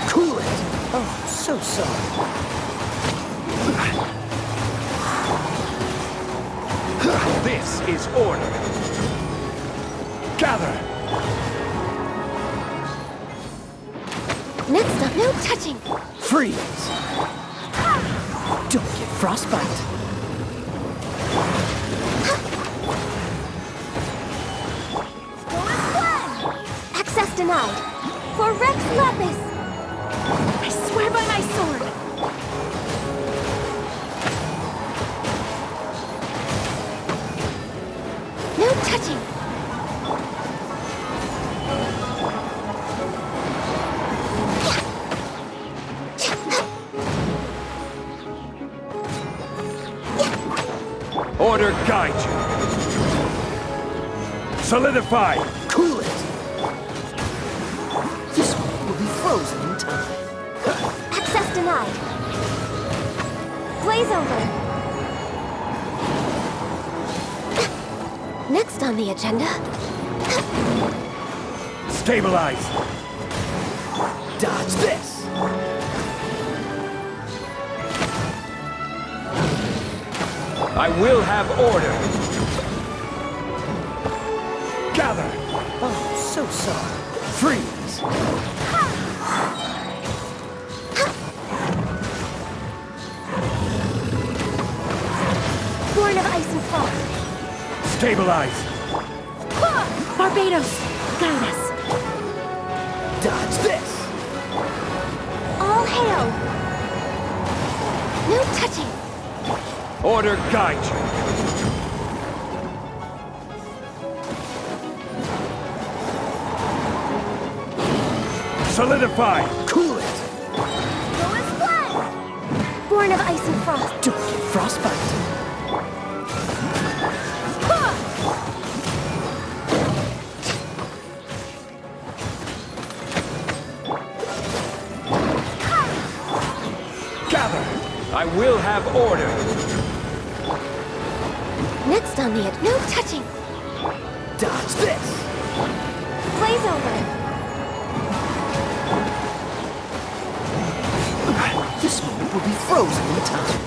Speaker 5: Cool it! Oh, so sorry.
Speaker 7: This is order. Gather!
Speaker 1: Next up, no touching!
Speaker 5: Freeze! Don't get frostbite.
Speaker 1: Access denied! For Rex Lapis!
Speaker 2: I swear by my sword.
Speaker 1: No touching!
Speaker 7: Order guide you. Solidify!
Speaker 5: Cool it! This one will be frozen in time.
Speaker 1: Access denied! Blaze over! Next on the agenda...
Speaker 7: Stabilize!
Speaker 5: Dodge this!
Speaker 7: I will have order! Gather!
Speaker 5: Oh, so sorry.
Speaker 7: Freeze!
Speaker 1: Born of ice and frost!
Speaker 7: Stabilize!
Speaker 2: Barbados, guide us.
Speaker 5: Dodge this!
Speaker 1: All hail! No touching!
Speaker 7: Order guide you. Solidify!
Speaker 5: Cool it!
Speaker 1: Born of ice and frost!
Speaker 5: Don't get frostbite.
Speaker 7: Gather! I will have order!
Speaker 1: Next on the no touching!
Speaker 5: Dodge this!
Speaker 1: Blaze over!
Speaker 5: This one will be frozen in time.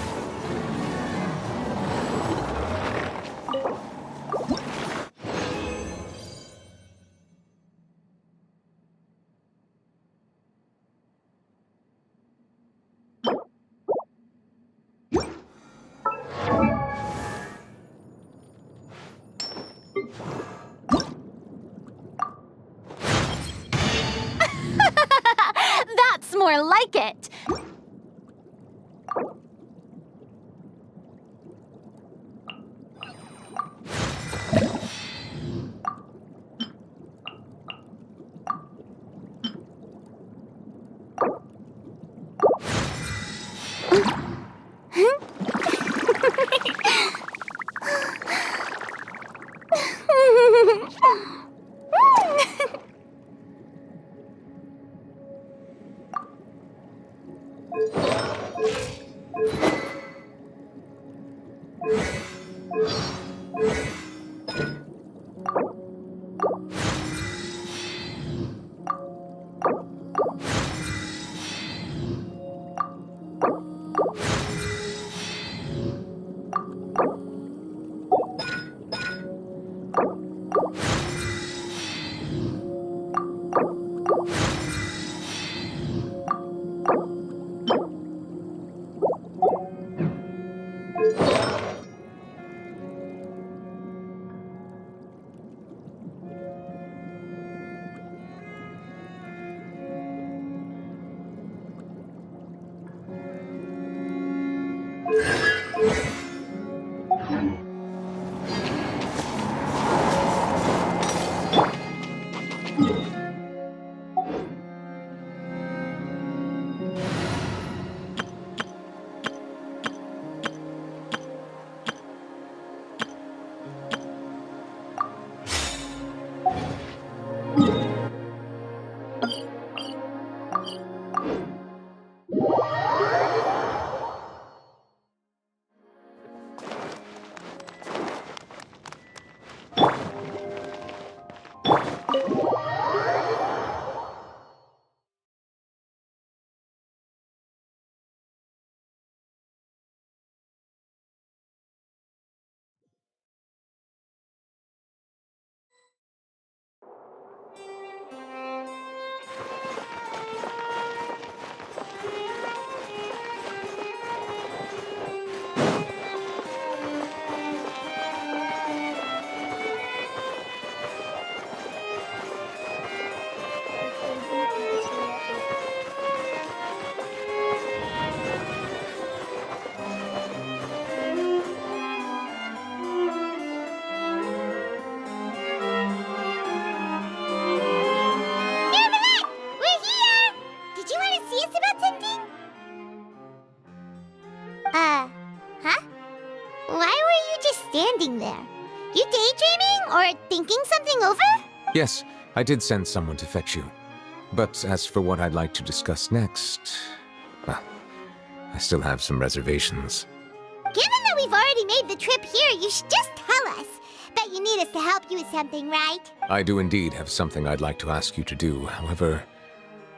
Speaker 2: That's more like it.
Speaker 9: Huh? Why were you just standing there? You daydreaming or thinking something over?
Speaker 7: Yes, I did send someone to fetch you. But as for what I'd like to discuss next, well, I still have some reservations.
Speaker 9: Given that we've already made the trip here, you should just tell us. Bet you need us to help you with something, right?
Speaker 7: I do indeed have something I'd like to ask you to do. However,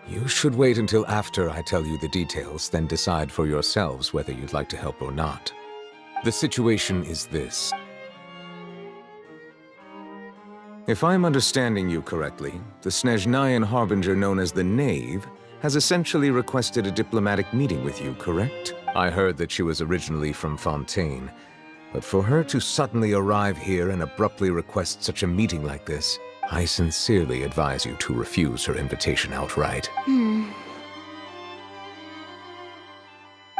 Speaker 7: you should wait until after I tell you the details, then decide for yourselves whether you'd like to help or not. The situation is this. If I'm understanding you correctly, the Snezhnayan Harbinger known as the Knave has essentially requested a diplomatic meeting with you, correct? I heard that she was originally from Fontaine, but for her to suddenly arrive here and abruptly request such a meeting like this, I sincerely advise you to refuse her invitation outright.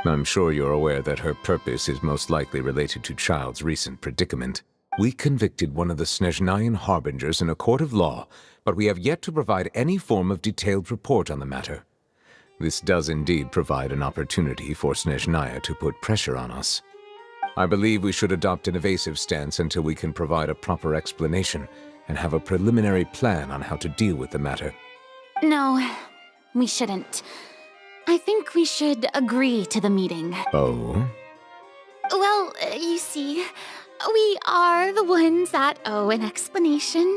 Speaker 7: I'm sure you're aware that her purpose is most likely related to Child's recent predicament. We convicted one of the Snezhnayan Harbingers in a court of law, but we have yet to provide any form of detailed report on the matter. This does indeed provide an opportunity for Snezhnaya to put pressure on us. I believe we should adopt an evasive stance until we can provide a proper explanation and have a preliminary plan on how to deal with the matter.
Speaker 2: No, we shouldn't. I think we should agree to the meeting.
Speaker 7: Oh?
Speaker 2: Well, you see, we are the ones that owe an explanation.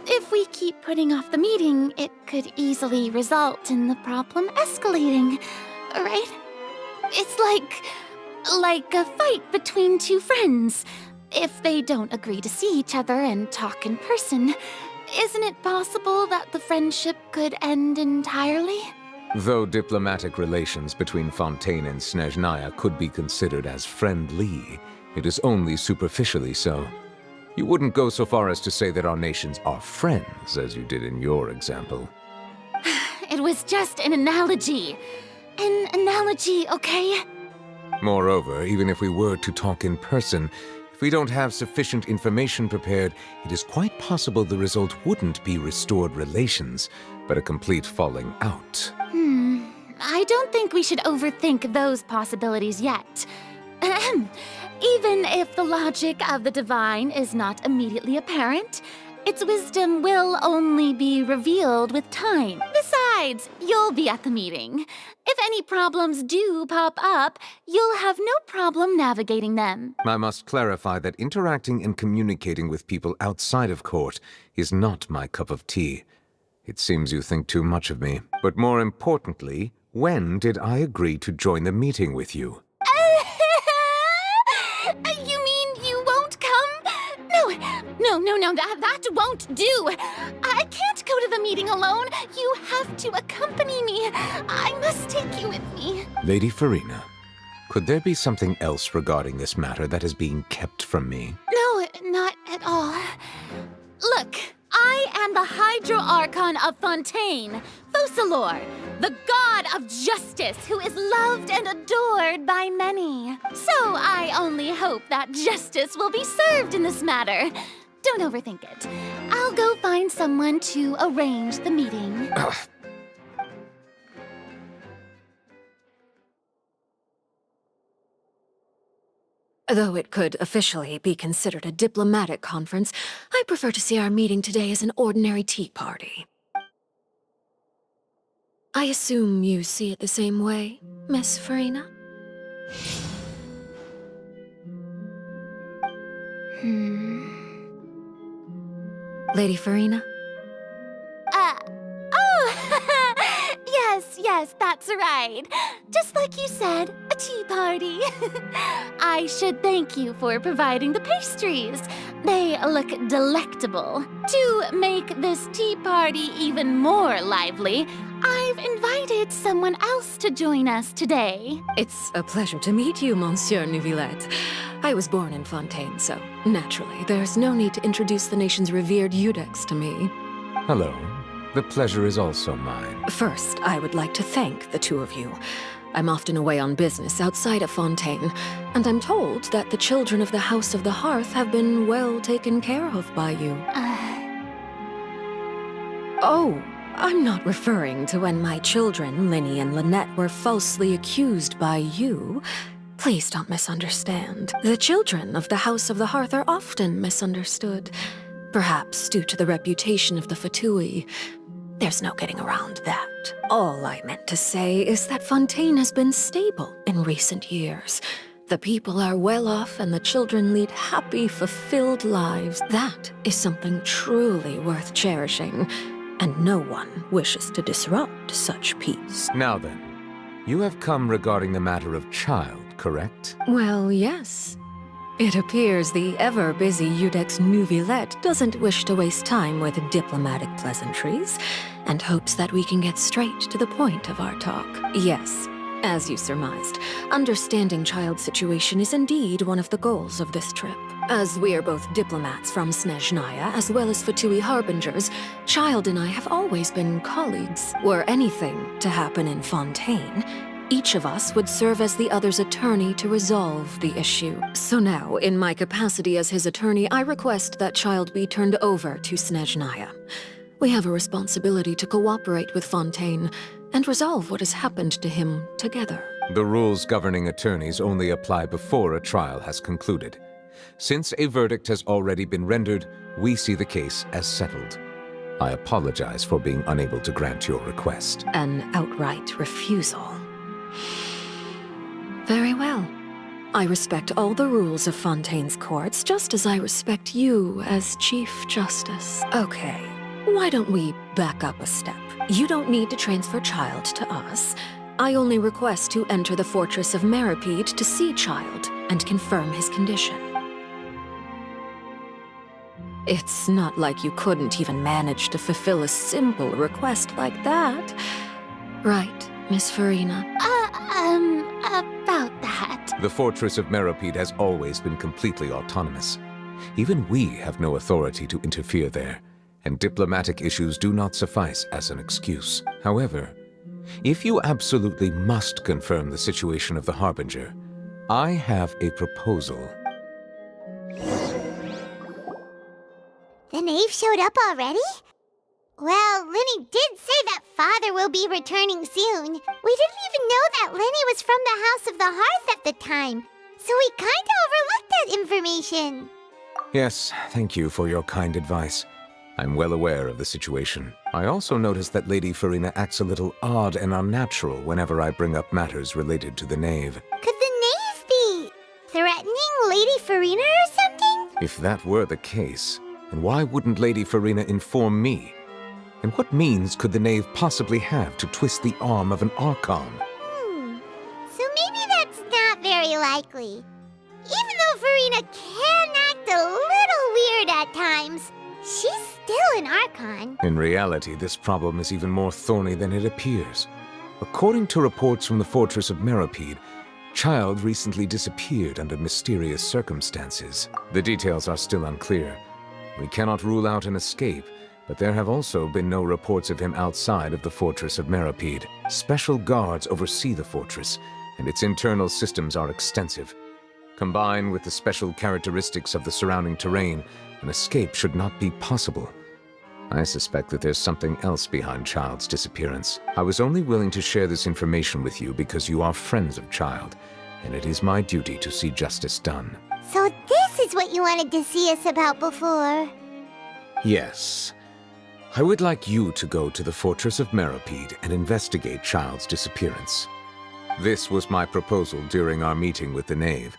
Speaker 2: If we keep putting off the meeting, it could easily result in the problem escalating, right? It's like a fight between two friends. If they don't agree to see each other and talk in person, isn't it possible that the friendship could end entirely?
Speaker 7: Though diplomatic relations between Fontaine and Snezhnaya could be considered as friendly, it is only superficially so. You wouldn't go so far as to say that our nations are friends, as you did in your example.
Speaker 2: It was just an analogy. An analogy, okay?
Speaker 7: Moreover, even if we were to talk in person, if we don't have sufficient information prepared, it is quite possible the result wouldn't be restored relations, but a complete falling out.
Speaker 2: I don't think we should overthink those possibilities yet. Even if the logic of the divine is not immediately apparent, its wisdom will only be revealed with time. Besides, you'll be at the meeting. If any problems do pop up, you'll have no problem navigating them.
Speaker 7: I must clarify that interacting and communicating with people outside of court is not my cup of tea. It seems you think too much of me. But more importantly, when did I agree to join the meeting with you?
Speaker 2: You mean you won't come? No, that won't do. I can't go to the meeting alone. You have to accompany me. I must take you with me.
Speaker 7: Lady Farina, Could there be something else regarding this matter that is being kept from me?
Speaker 2: No, not at all. Look, I am the Hydro Archon of Fontaine, Focalor, the god of justice who is loved and adored by many. So I only hope that justice will be served in this matter. Don't overthink it. I'll go find someone to arrange the meeting.
Speaker 10: Though it could officially be considered a diplomatic conference, I prefer to see our meeting today as an ordinary tea party. I assume you see it the same way, Miss Farina? Lady Farina?
Speaker 2: Yes, that's right. Just like you said, a tea party. I should thank you for providing the pastries. They look delectable. To make this tea party even more lively, I've invited someone else to join us today.
Speaker 10: It's a pleasure to meet you, Monsieur Neuvillette. I was born in Fontaine, so naturally, there's no need to introduce the nation's revered Eudex to me.
Speaker 7: Hello. The pleasure is also mine.
Speaker 10: First, I would like to thank the two of you. I'm often away on business outside of Fontaine, and I'm told that the children of the House of the Hearth have been well taken care of by you. Oh, I'm not referring to when my children, Linny and Lynette, were falsely accused by you. Please don't misunderstand. The children of the House of the Hearth are often misunderstood. Perhaps due to the reputation of the Fatui. There's no getting around that. All I meant to say is that Fontaine has been stable in recent years. The people are well off and the children lead happy, fulfilled lives. That is something truly worth cherishing, and no one wishes to disrupt such peace.
Speaker 7: Now then, you have come regarding the matter of child, correct?
Speaker 10: Well, yes. It appears the ever-busy Eudex Neuvillette doesn't wish to waste time with diplomatic pleasantries, and hopes that we can get straight to the point of our talk. Yes, as you surmised, understanding child's situation is indeed one of the goals of this trip. As we are both diplomats from Snezhnaya, as well as Fatui harbingers, Child and I have always been colleagues. Were anything to happen in Fontaine, each of us would serve as the other's attorney to resolve the issue. So now, in my capacity as his attorney, I request that Child be turned over to Snezhnaya. We have a responsibility to cooperate with Fontaine and resolve what has happened to him together.
Speaker 7: The rules governing attorneys only apply before a trial has concluded. Since a verdict has already been rendered, we see the case as settled. I apologize for being unable to grant your request.
Speaker 10: An outright refusal. Very well. I respect all the rules of Fontaine's courts, just as I respect you as Chief Justice. Okay, why don't we back up a step? You don't need to transfer Child to us. I only request to enter the fortress of Meripede to see Child and confirm his condition. It's not like you couldn't even manage to fulfill a simple request like that. Right, Miss Farina?
Speaker 2: About that.
Speaker 7: The fortress of Meripede has always been completely autonomous. Even we have no authority to interfere there, and diplomatic issues do not suffice as an excuse. However, if you absolutely must confirm the situation of the Harbinger, I have a proposal.
Speaker 9: The knave showed up already? Well, Linny did say that Father will be returning soon. We didn't even know that Linny was from the House of the Hearth at the time, so we kinda overlooked that information.
Speaker 7: Yes, thank you for your kind advice. I'm well aware of the situation. I also noticed that Lady Farina acts a little odd and unnatural whenever I bring up matters related to the knave.
Speaker 9: Could the knave be threatening Lady Farina or something?
Speaker 7: If that were the case, then why wouldn't Lady Farina inform me? And what means could the knave possibly have to twist the arm of an Archon?
Speaker 9: So maybe that's not very likely. Even though Farina can act a little weird at times, she's still an Archon.
Speaker 7: In reality, this problem is even more thorny than it appears. According to reports from the fortress of Meripede, Child recently disappeared under mysterious circumstances. The details are still unclear. We cannot rule out an escape, but there have also been no reports of him outside of the fortress of Meripede. Special guards oversee the fortress, and its internal systems are extensive. Combined with the special characteristics of the surrounding terrain, an escape should not be possible. I suspect that there's something else behind Child's disappearance. I was only willing to share this information with you because you are friends of Child, and it is my duty to see justice done.
Speaker 9: So this is what you wanted to see us about before.
Speaker 7: Yes. I would like you to go to the Fortress of Meripede and investigate Child's disappearance. This was my proposal during our meeting with the Knave.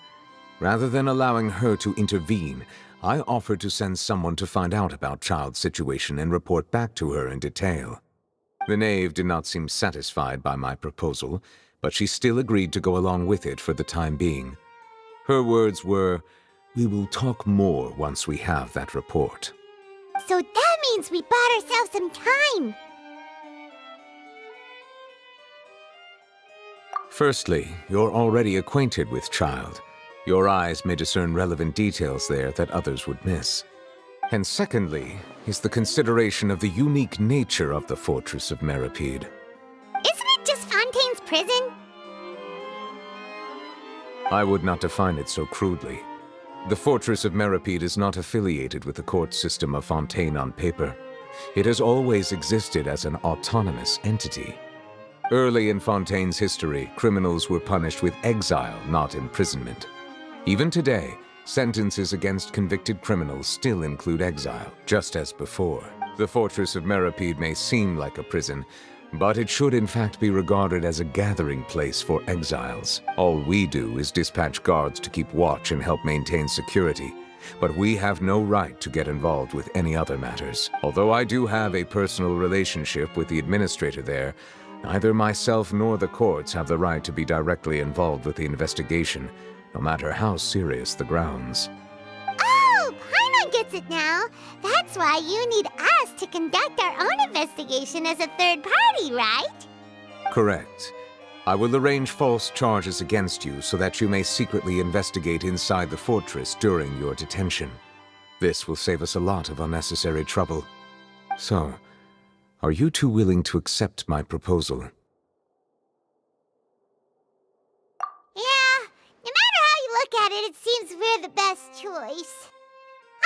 Speaker 7: Rather than allowing her to intervene, I offered to send someone to find out about Child's situation and report back to her in detail. The Knave did not seem satisfied by my proposal, but she still agreed to go along with it for the time being. Her words were, "We will talk more once we have that report."
Speaker 9: So that means we bought ourselves some time.
Speaker 7: Firstly, you're already acquainted with Child. Your eyes may discern relevant details there that others would miss. And secondly, is the consideration of the unique nature of the Fortress of Meripede.
Speaker 9: Isn't it just Fontaine's prison?
Speaker 7: I would not define it so crudely. The Fortress of Meripede is not affiliated with the court system of Fontaine on paper. It has always existed as an autonomous entity. Early in Fontaine's history, criminals were punished with exile, not imprisonment. Even today, sentences against convicted criminals still include exile, just as before. The Fortress of Meripede may seem like a prison, but it should in fact be regarded as a gathering place for exiles. All we do is dispatch guards to keep watch and help maintain security, but we have no right to get involved with any other matters. Although I do have a personal relationship with the administrator there, neither myself nor the courts have the right to be directly involved with the investigation, no matter how serious the grounds.
Speaker 9: Oh, Paimon gets it now. That's why you need us to conduct our own investigation as a third party, right?
Speaker 7: Correct. I will arrange false charges against you so that you may secretly investigate inside the fortress during your detention. This will save us a lot of unnecessary trouble. So, are you two willing to accept my proposal?
Speaker 9: Yeah, no matter how you look at it, it seems we're the best choice.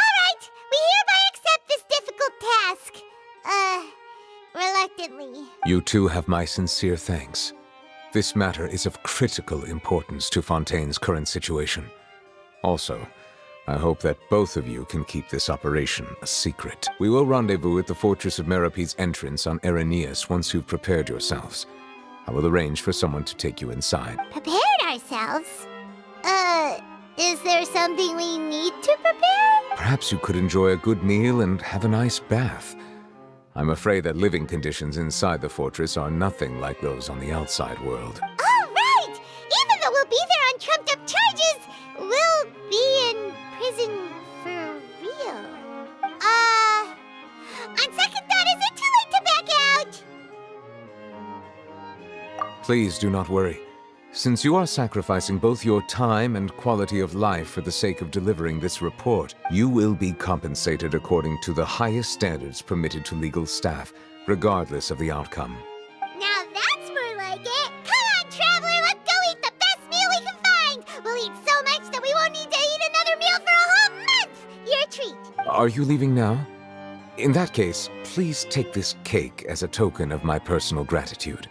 Speaker 9: Alright, we hereby accept this difficult task. Reluctantly.
Speaker 7: You two have my sincere thanks. This matter is of critical importance to Fontaine's current situation. Also, I hope that both of you can keep this operation a secret. We will rendezvous at the Fortress of Meripede's entrance on Erinius once you've prepared yourselves. I will arrange for someone to take you inside.
Speaker 9: Prepared ourselves? Is there something we need to prepare?
Speaker 7: Perhaps you could enjoy a good meal and have a nice bath. I'm afraid that living conditions inside the fortress are nothing like those on the outside world.
Speaker 9: Oh, right! Even though we'll be there on trumped-up charges, we'll be in prison for real. On second thought, is it too late to back out?
Speaker 7: Please do not worry. Since you are sacrificing both your time and quality of life for the sake of delivering this report, you will be compensated according to the highest standards permitted to legal staff, regardless of the outcome.
Speaker 9: Now that's more like it. Come on, traveler, let's go eat the best meal we can find. We'll eat so much that we won't need to eat another meal for a whole month. Your treat.
Speaker 7: Are you leaving now? In that case, please take this cake as a token of my personal gratitude.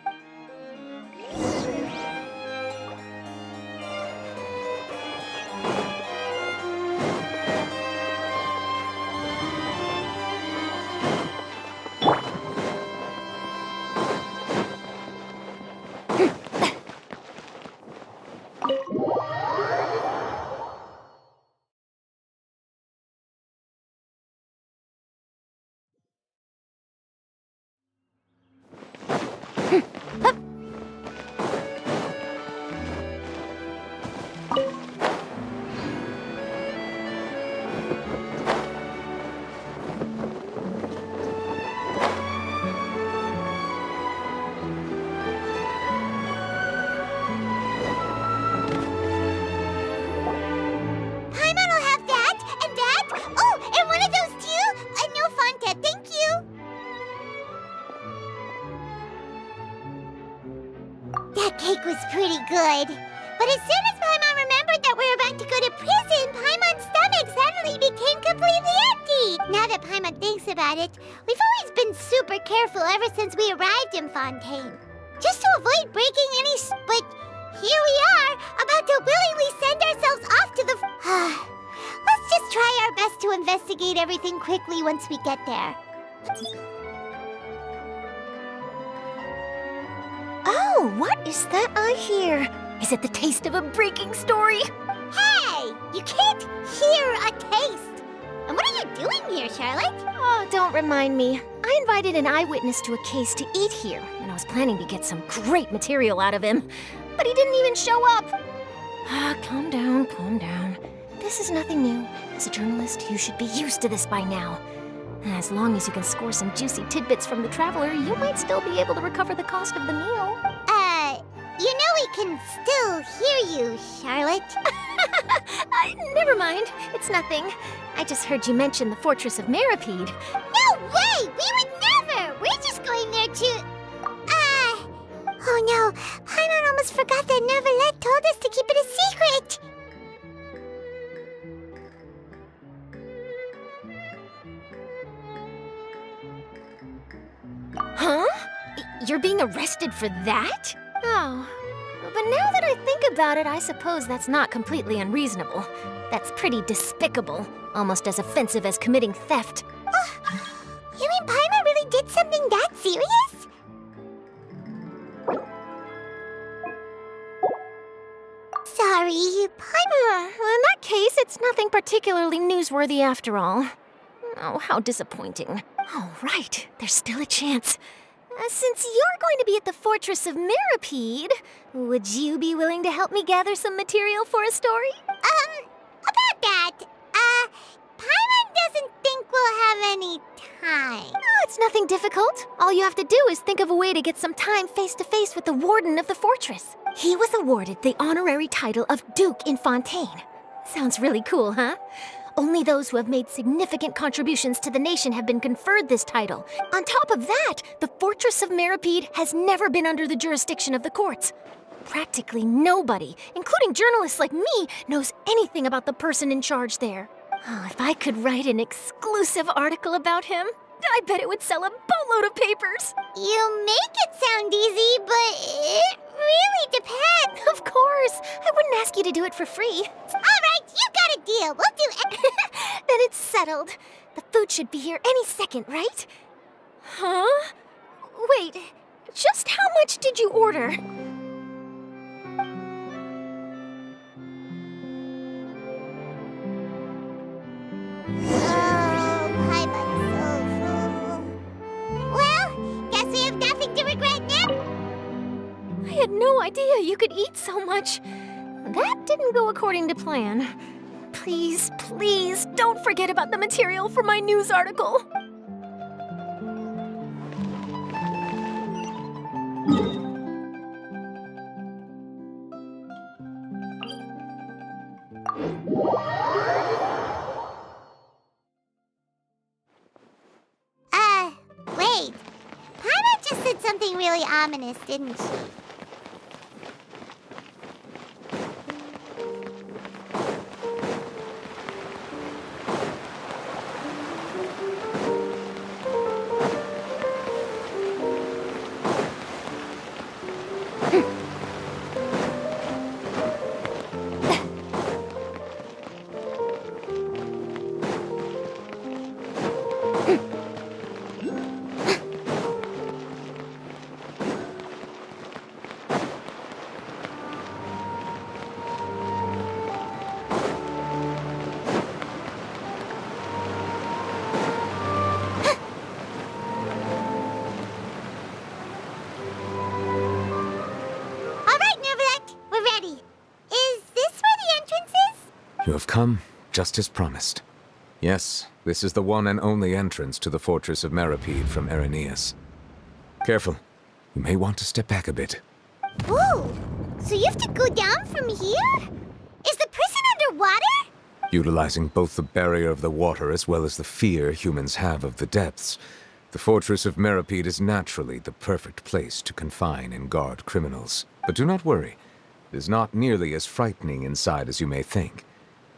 Speaker 9: was pretty good. But as soon as Paimon remembered that we were about to go to prison, Paimon's stomach suddenly became completely empty. Now that Paimon thinks about it, we've always been super careful ever since we arrived in Fontaine. Just to avoid breaking any but here we are, about to willingly send ourselves off to the Let's just try our best to investigate everything quickly once we get there.
Speaker 1: Oh, what is that I hear? Is it the taste of a breaking story?
Speaker 9: Hey! You can't hear a taste! And what are you doing here, Charlotte?
Speaker 1: Oh, don't remind me. I invited an eyewitness to a case to eat here, and I was planning to get some great material out of him. But he didn't even show up. Calm down, calm down. This is nothing new. As a journalist, you should be used to this by now. As long as you can score some juicy tidbits from the traveler, you might still be able to recover the cost of the meal.
Speaker 9: You know we can still hear you, Charlotte.
Speaker 1: Never mind. It's nothing. I just heard you mention the Fortress of Meripede.
Speaker 9: No way! We would never! We're just going there to... Oh no, Paimon almost forgot that Neverlet told us to keep it a secret!
Speaker 1: Huh? You're being arrested for that? Oh. But now that I think about it, I suppose that's not completely unreasonable. That's pretty despicable. Almost as offensive as committing theft.
Speaker 9: You mean Paimon really did something that serious? Sorry, Paimon.
Speaker 1: In that case, it's nothing particularly newsworthy after all. Oh, how disappointing. Oh, right. There's still a chance. Since you're going to be at the Fortress of Meripede, would you be willing to help me gather some material for a story?
Speaker 9: About that, Paimon doesn't think we'll have any time.
Speaker 1: Oh, it's nothing difficult. All you have to do is think of a way to get some time face-to-face with the warden of the fortress. He was awarded the honorary title of Duke in Fontaine. Sounds really cool, huh? Only those who have made significant contributions to the nation have been conferred this title. On top of that, the Fortress of Meripede has never been under the jurisdiction of the courts. Practically nobody, including journalists like me, knows anything about the person in charge there. Oh, if I could write an exclusive article about him, I bet it would sell a boatload of papers.
Speaker 9: You make it sound easy, but it really depends.
Speaker 1: Of course. I wouldn't ask you to do it for free.
Speaker 9: All right, you got a deal. We'll do it.
Speaker 1: Then it's settled. The food should be here any second, right? Huh? Wait, just how much did you order? I had no idea you could eat so much. That didn't go according to plan. Please, please, don't forget about the material for my news article.
Speaker 9: Wait. Paimon just said something really ominous, didn't she?
Speaker 7: You have come, just as promised. Yes, this is the one and only entrance to the Fortress of Meripede from Irenaeus. Careful. You may want to step back a bit.
Speaker 9: Whoa! So you have to go down from here? Is the prison underwater?
Speaker 7: Utilizing both the barrier of the water as well as the fear humans have of the depths, The fortress of Meripede is naturally the perfect place to confine and guard criminals. But do not worry. It is not nearly as frightening inside as you may think.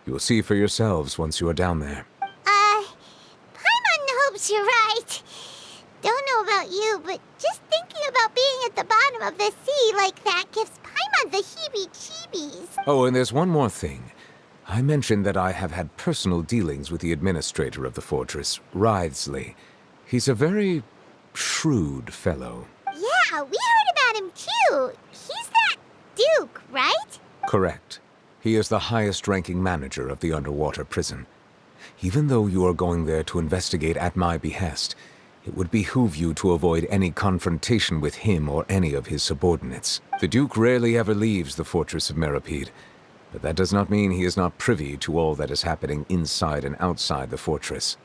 Speaker 7: You will see for yourselves once you are down there.
Speaker 9: Paimon hopes you're right. Don't know about you, but just thinking about being at the bottom of the sea like that gives Paimon the heebie-jeebies.
Speaker 7: Oh, and there's one more thing. I mentioned that I have had personal dealings with the administrator of the fortress, Wriothesley. He's a very shrewd fellow.
Speaker 9: Yeah, we heard about him too. He's that Duke, right?
Speaker 7: Correct. He is the highest-ranking manager of the underwater prison. Even though you are going there to investigate at my behest, it would behoove you to avoid any confrontation with him or any of his subordinates. The Duke rarely ever leaves the fortress of Meripede, but that does not mean he is not privy to all that is happening inside and outside the fortress.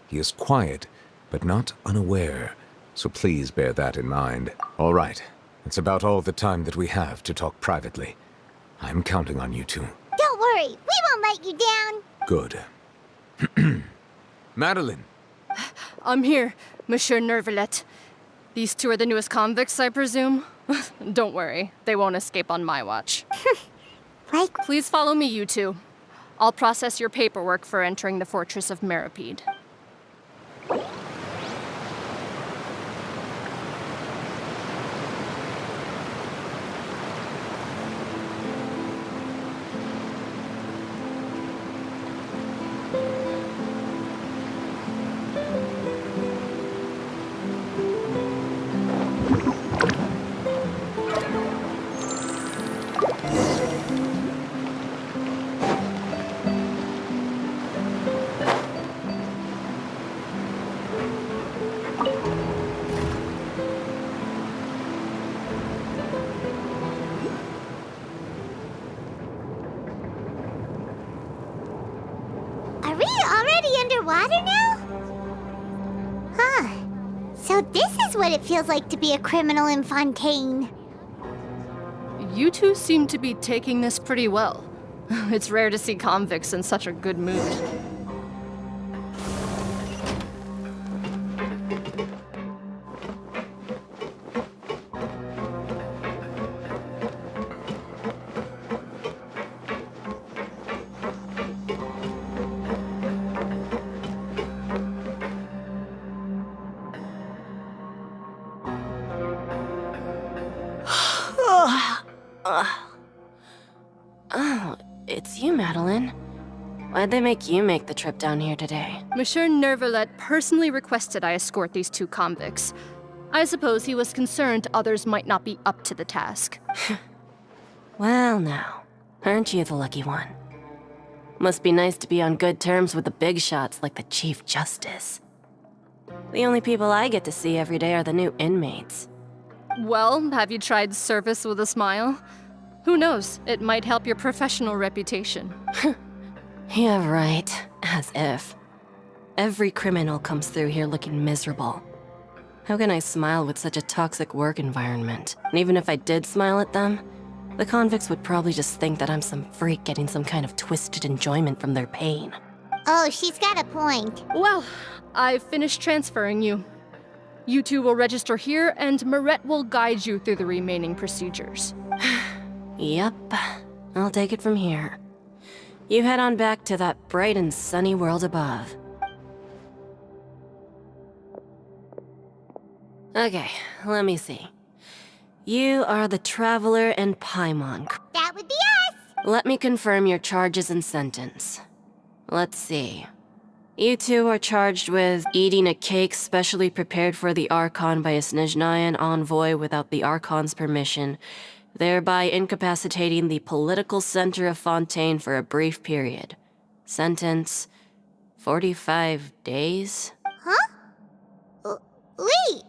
Speaker 7: He is quiet, but not unaware, so please bear that in mind. All right, that's about all the time that we have to talk privately. I'm counting on you two.
Speaker 9: Don't worry, we won't let you down.
Speaker 7: Good. Madeline!
Speaker 11: I'm here, Monsieur Nervalet. These two are the newest convicts, I presume? Don't worry, they won't escape on my watch. Please follow me, you two. I'll process your paperwork for entering the Fortress of Meripede.
Speaker 9: Are we already underwater now? Huh. So this is what it feels like to be a criminal in Fontaine.
Speaker 11: You two seem to be taking this pretty well. It's rare to see convicts in such a good mood.
Speaker 12: Oh, it's you, Madeline. Why'd they make you make the trip down here today?
Speaker 11: Monsieur Nervalet personally requested I escort these two convicts. I suppose he was concerned others might not be up to the task.
Speaker 12: Well, now, aren't you the lucky one? Must be nice to be on good terms with the big shots like the Chief Justice. The only people I get to see every day are the new inmates.
Speaker 11: Well, have you tried service with a smile? Who knows, it might help your professional reputation.
Speaker 12: Yeah, right. As if. Every criminal comes through here looking miserable. How can I smile with such a toxic work environment? And even if I did smile at them, the convicts would probably just think that I'm some freak getting some kind of twisted enjoyment from their pain.
Speaker 9: Oh, she's got a point.
Speaker 11: Well, I've finished transferring you. You two will register here, and Marette will guide you through the remaining procedures.
Speaker 12: Yep, I'll take it from here. You head on back to that bright and sunny world above. Okay, let me see. You are the Traveler and Paimon.
Speaker 9: That would be us!
Speaker 12: Let me confirm your charges and sentence. Let's see. You two are charged with eating a cake specially prepared for the Archon by a Snezhnayan envoy without the Archon's permission, thereby incapacitating the political center of Fontaine for a brief period. Sentence, 45 days?
Speaker 9: Huh? Wait,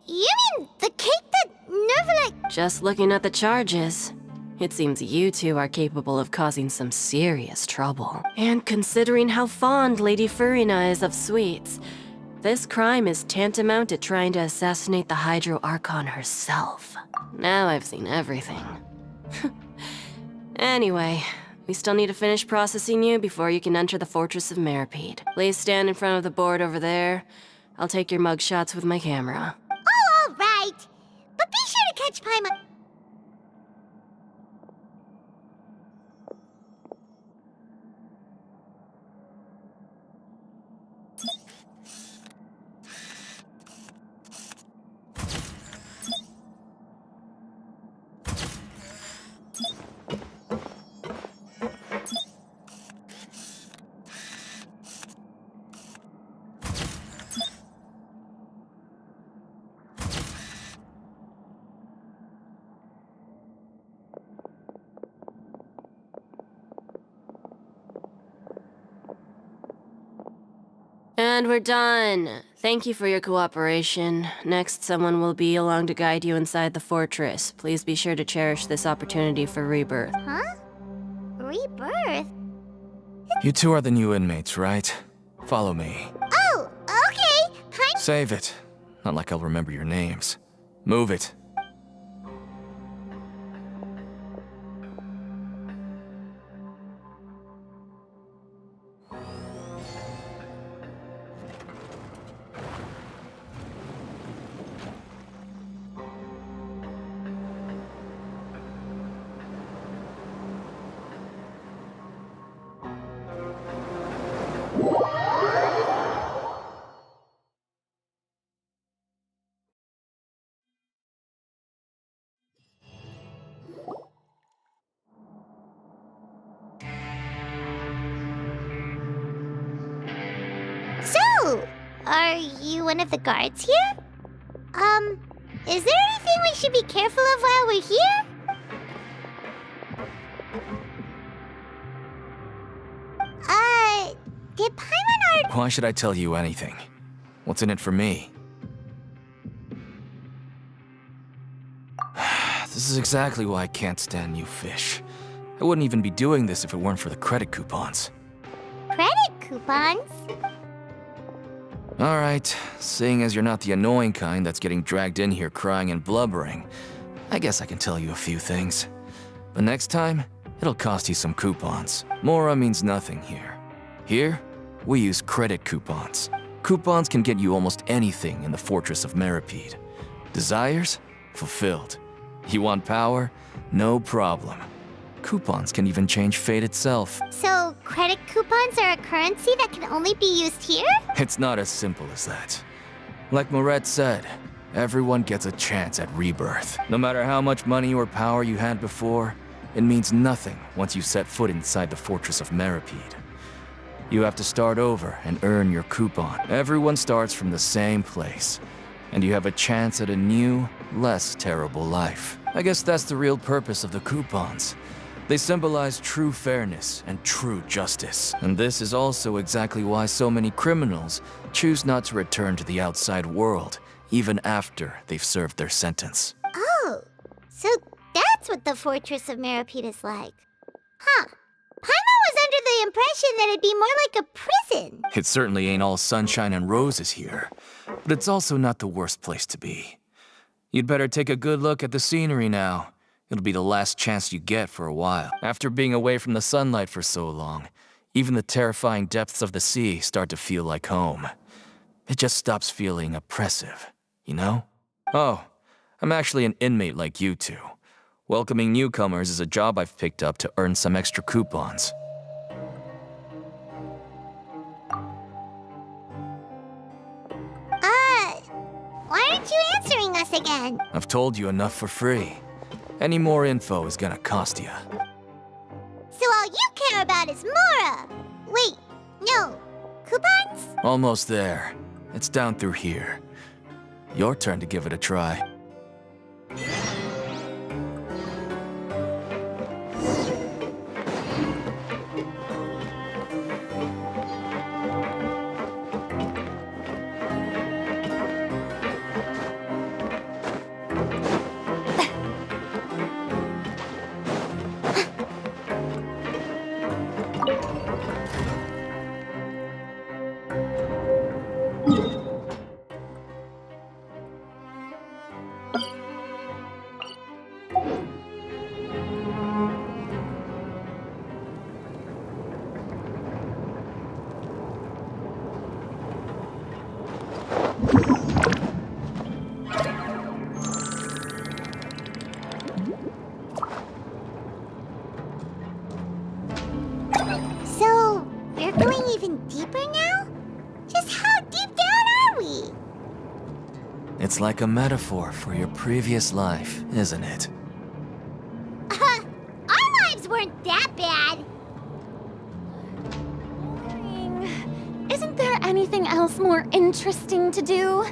Speaker 9: you mean the cake that Nervalet...
Speaker 12: Just looking at the charges, it seems you two are capable of causing some serious trouble. And considering how fond Lady Furina is of sweets, this crime is tantamount to trying to assassinate the Hydro Archon herself. Now I've seen everything. Anyway, we still need to finish processing you before you can enter the Fortress of Meripede. Please stand in front of the board over there. I'll take your mug shots with my camera.
Speaker 9: Oh, all right. But be sure to catch Paimon.
Speaker 12: And we're done. Thank you for your cooperation. Next, someone will be along to guide you inside the fortress. Please be sure to cherish this opportunity for rebirth.
Speaker 9: Huh? Rebirth?
Speaker 13: You two are the new inmates, right? Follow me.
Speaker 9: Oh, okay.
Speaker 13: Save it. Not like I'll remember your names. Move it.
Speaker 9: So, are you one of the guards here? Is there anything we should be careful of while we're here? Did Paimon
Speaker 13: Why should I tell you anything? What's in it for me? This is exactly why I can't stand new fish. I wouldn't even be doing this if it weren't for the credit coupons.
Speaker 9: Credit coupons?
Speaker 13: Alright, seeing as you're not the annoying kind that's getting dragged in here crying and blubbering, I guess I can tell you a few things. But next time, it'll cost you some coupons. Mora means nothing here. Here, we use credit coupons. Coupons can get you almost anything in the Fortress of Meripede. Desires? Fulfilled. You want power? No problem. Coupons can even change fate itself.
Speaker 9: So, credit coupons are a currency that can only be used here?
Speaker 13: It's not as simple as that. Like Moret said, everyone gets a chance at rebirth. No matter how much money or power you had before, it means nothing once you set foot inside the Fortress of Meripede. You have to start over and earn your coupon. Everyone starts from the same place, and you have a chance at a new, less terrible life. I guess that's the real purpose of the coupons. They symbolize true fairness and true justice. And this is also exactly why so many criminals choose not to return to the outside world, even after they've served their sentence.
Speaker 9: Oh, so that's what the Fortress of Meripede is like. Huh. Paimon was under the impression that it'd be more like a prison.
Speaker 13: It certainly ain't all sunshine and roses here, but it's also not the worst place to be. You'd better take a good look at the scenery now. It'll be the last chance you get for a while. After being away from the sunlight for so long, even the terrifying depths of the sea start to feel like home. It just stops feeling oppressive, you know? Oh, I'm actually an inmate like you two. Welcoming newcomers is a job I've picked up to earn some extra coupons.
Speaker 9: Why aren't you answering us again?
Speaker 13: I've told you enough for free. Any more info is gonna cost you.
Speaker 9: So all you care about is Mora! Wait, no. Coupons?
Speaker 13: Almost there. It's down through here. Your turn to give it a try. It's like a metaphor for your previous life, isn't it?
Speaker 9: Our lives weren't that bad.
Speaker 2: Isn't there anything else more interesting to do?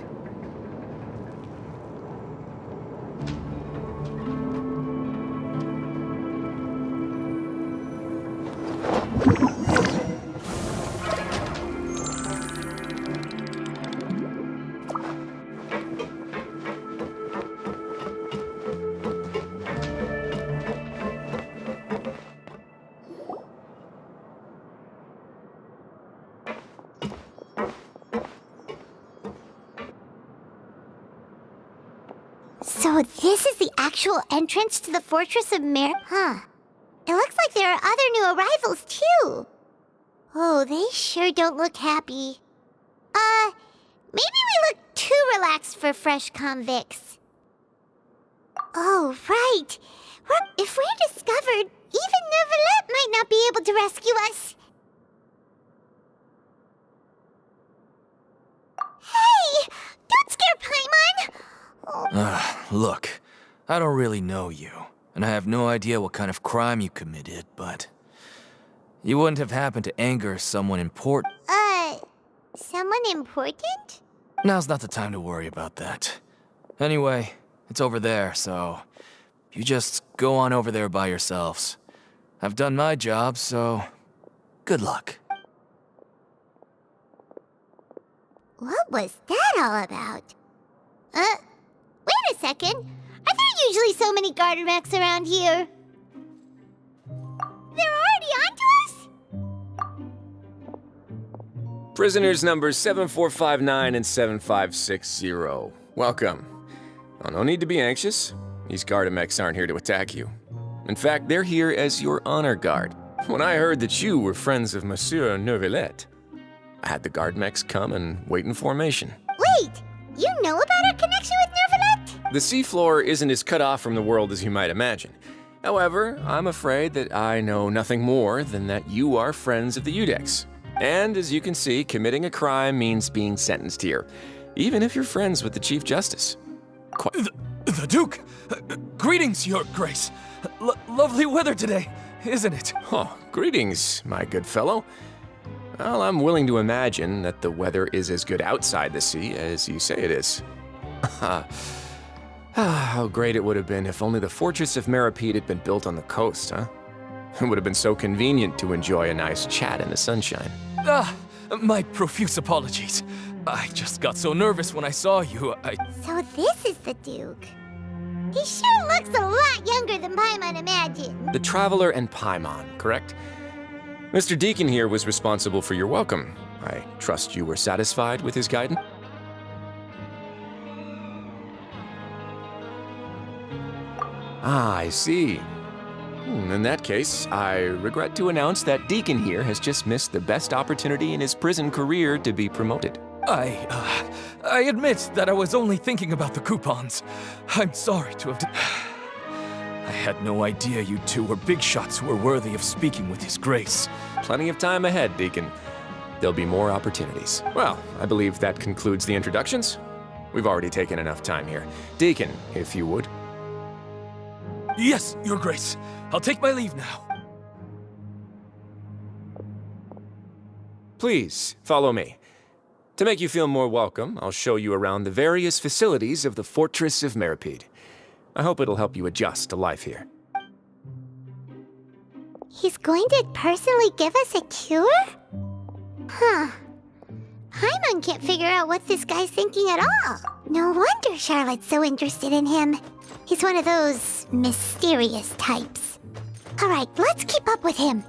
Speaker 9: So this is the actual entrance to the Fortress of Huh. It looks like there are other new arrivals, too. Oh, they sure don't look happy. Maybe we look too relaxed for fresh convicts. Oh, right. If we're discovered, even Neuvillette might not be able to rescue us. Hey! Don't scare Paimon!
Speaker 13: Look, I don't really know you, and I have no idea what kind of crime you committed, but you wouldn't have happened to anger someone important.
Speaker 9: Someone important?
Speaker 13: Now's not the time to worry about that. Anyway, it's over there, so you just go on over there by yourselves. I've done my job, so good luck.
Speaker 9: What was that all about? Wait a second. Are there usually so many garter mechs around here? They're already onto us?
Speaker 14: Prisoners numbers 7459 and 7560. Welcome. Oh, no need to be anxious. These Gardamex aren't here to attack you. In fact, they're here as your honor guard. When I heard that you were friends of Monsieur Neuvillette, I had the Gardamex come and wait in formation.
Speaker 9: Wait! You know about our connection with Neuvillette?
Speaker 14: The seafloor isn't as cut off from the world as you might imagine. However, I'm afraid that I know nothing more than that you are friends of the Udex. And as you can see, committing a crime means being sentenced here, even if you're friends with the Chief Justice.
Speaker 13: The Duke! Greetings, Your Grace! Lovely weather today, isn't it?
Speaker 14: Oh, greetings, my good fellow. Well, I'm willing to imagine that the weather is as good outside the sea as you say it is. How great it would have been if only the Fortress of Meripede had been built on the coast, huh? It would have been so convenient to enjoy a nice chat in the sunshine.
Speaker 13: My profuse apologies. I just got so nervous when I saw you,
Speaker 9: So this is the Duke. He sure looks a lot younger than Paimon imagined.
Speaker 14: The Traveler and Paimon, correct? Mr. Deacon here was responsible for your welcome. I trust you were satisfied with his guidance? I see. In that case, I regret to announce that Deacon here has just missed the best opportunity in his prison career to be promoted.
Speaker 13: I admit that I was only thinking about the coupons. I'm sorry to have... I had no idea you two were big shots who were worthy of speaking with His Grace.
Speaker 14: Plenty of time ahead, Deacon. There'll be more opportunities. Well, I believe that concludes the introductions. We've already taken enough time here. Deacon, if you would.
Speaker 13: Yes, Your Grace. I'll take my leave now.
Speaker 14: Please, follow me. To make you feel more welcome, I'll show you around the various facilities of the Fortress of Meripede. I hope it'll help you adjust to life here.
Speaker 9: He's going to personally give us a cure? Huh. Paimon can't figure out what this guy's thinking at all. No wonder Charlotte's so interested in him. He's one of those mysterious types. All right, let's keep up with him.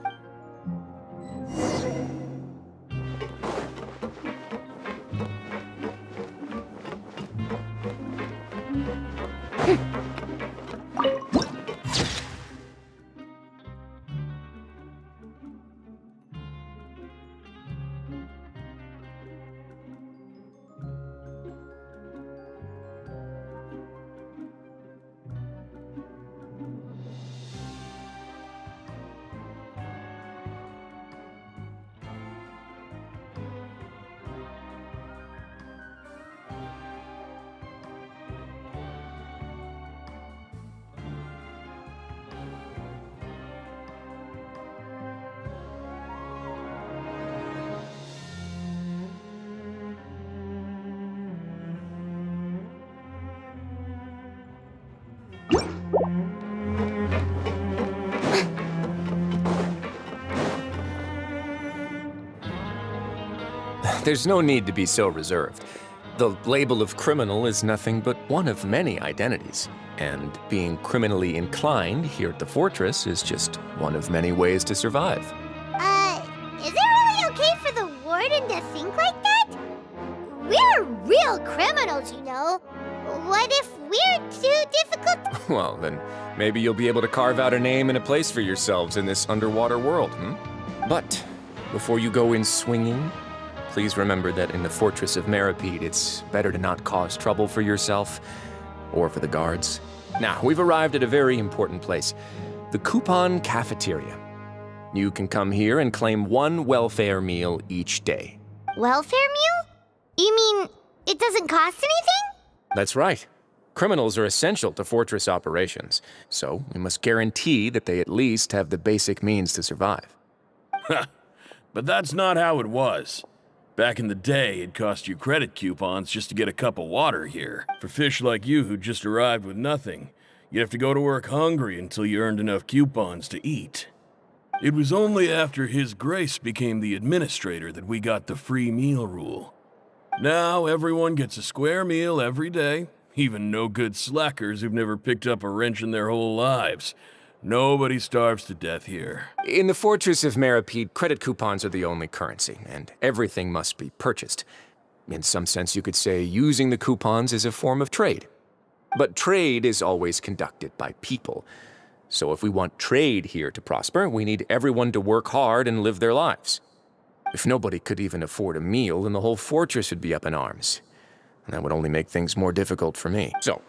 Speaker 14: There's no need to be so reserved. The label of criminal is nothing but one of many identities, and being criminally inclined here at the fortress is just one of many ways to survive.
Speaker 9: Is it really okay for the warden to think like that? We're real criminals, you know. What if we're too difficult?
Speaker 14: Well, then maybe you'll be able to carve out a name and a place for yourselves in this underwater world, But before you go in swinging, please remember that in the Fortress of Meripede, it's better to not cause trouble for yourself or for the guards. Now, we've arrived at a very important place, the Coupon Cafeteria. You can come here and claim one welfare meal each day.
Speaker 9: Welfare meal? You mean it doesn't cost anything?
Speaker 14: That's right. Criminals are essential to Fortress operations, so we must guarantee that they at least have the basic means to survive.
Speaker 15: But that's not how it was. Back in the day, it cost you credit coupons just to get a cup of water here. For fish like you who just arrived with nothing, you'd have to go to work hungry until you earned enough coupons to eat. It was only after His Grace became the administrator that we got the free meal rule. Now everyone gets a square meal every day, even no-good slackers who've never picked up a wrench in their whole lives. Nobody starves to death here.
Speaker 14: In the Fortress of Meripede, credit coupons are the only currency, and everything must be purchased. In some sense, you could say using the coupons is a form of trade. But trade is always conducted by people. So if we want trade here to prosper, we need everyone to work hard and live their lives. If nobody could even afford a meal, then the whole fortress would be up in arms. And that would only make things more difficult for me. So,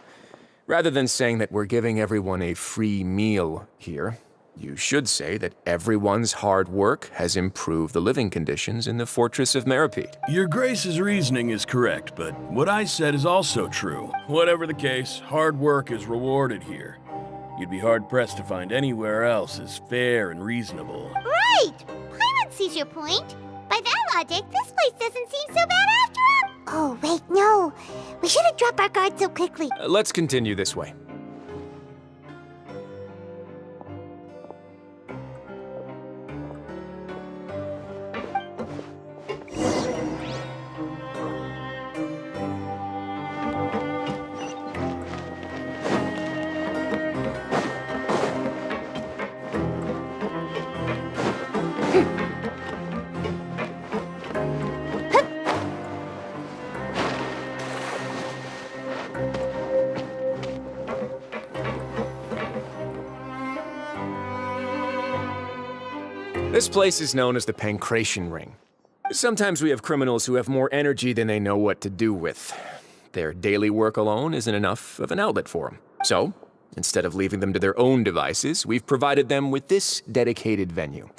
Speaker 14: rather than saying that we're giving everyone a free meal here, you should say that everyone's hard work has improved the living conditions in the Fortress of Meripede.
Speaker 15: Your Grace's reasoning is correct, but what I said is also true. Whatever the case, hard work is rewarded here. You'd be hard-pressed to find anywhere else as fair and reasonable.
Speaker 9: Right! Paimon sees your point. By that logic, this place doesn't seem so bad after all. Oh, wait, no. We shouldn't drop our guard so quickly.
Speaker 14: Let's continue this way. This place is known as the Pancration Ring. Sometimes we have criminals who have more energy than they know what to do with. Their daily work alone isn't enough of an outlet for them. So, instead of leaving them to their own devices, we've provided them with this dedicated venue.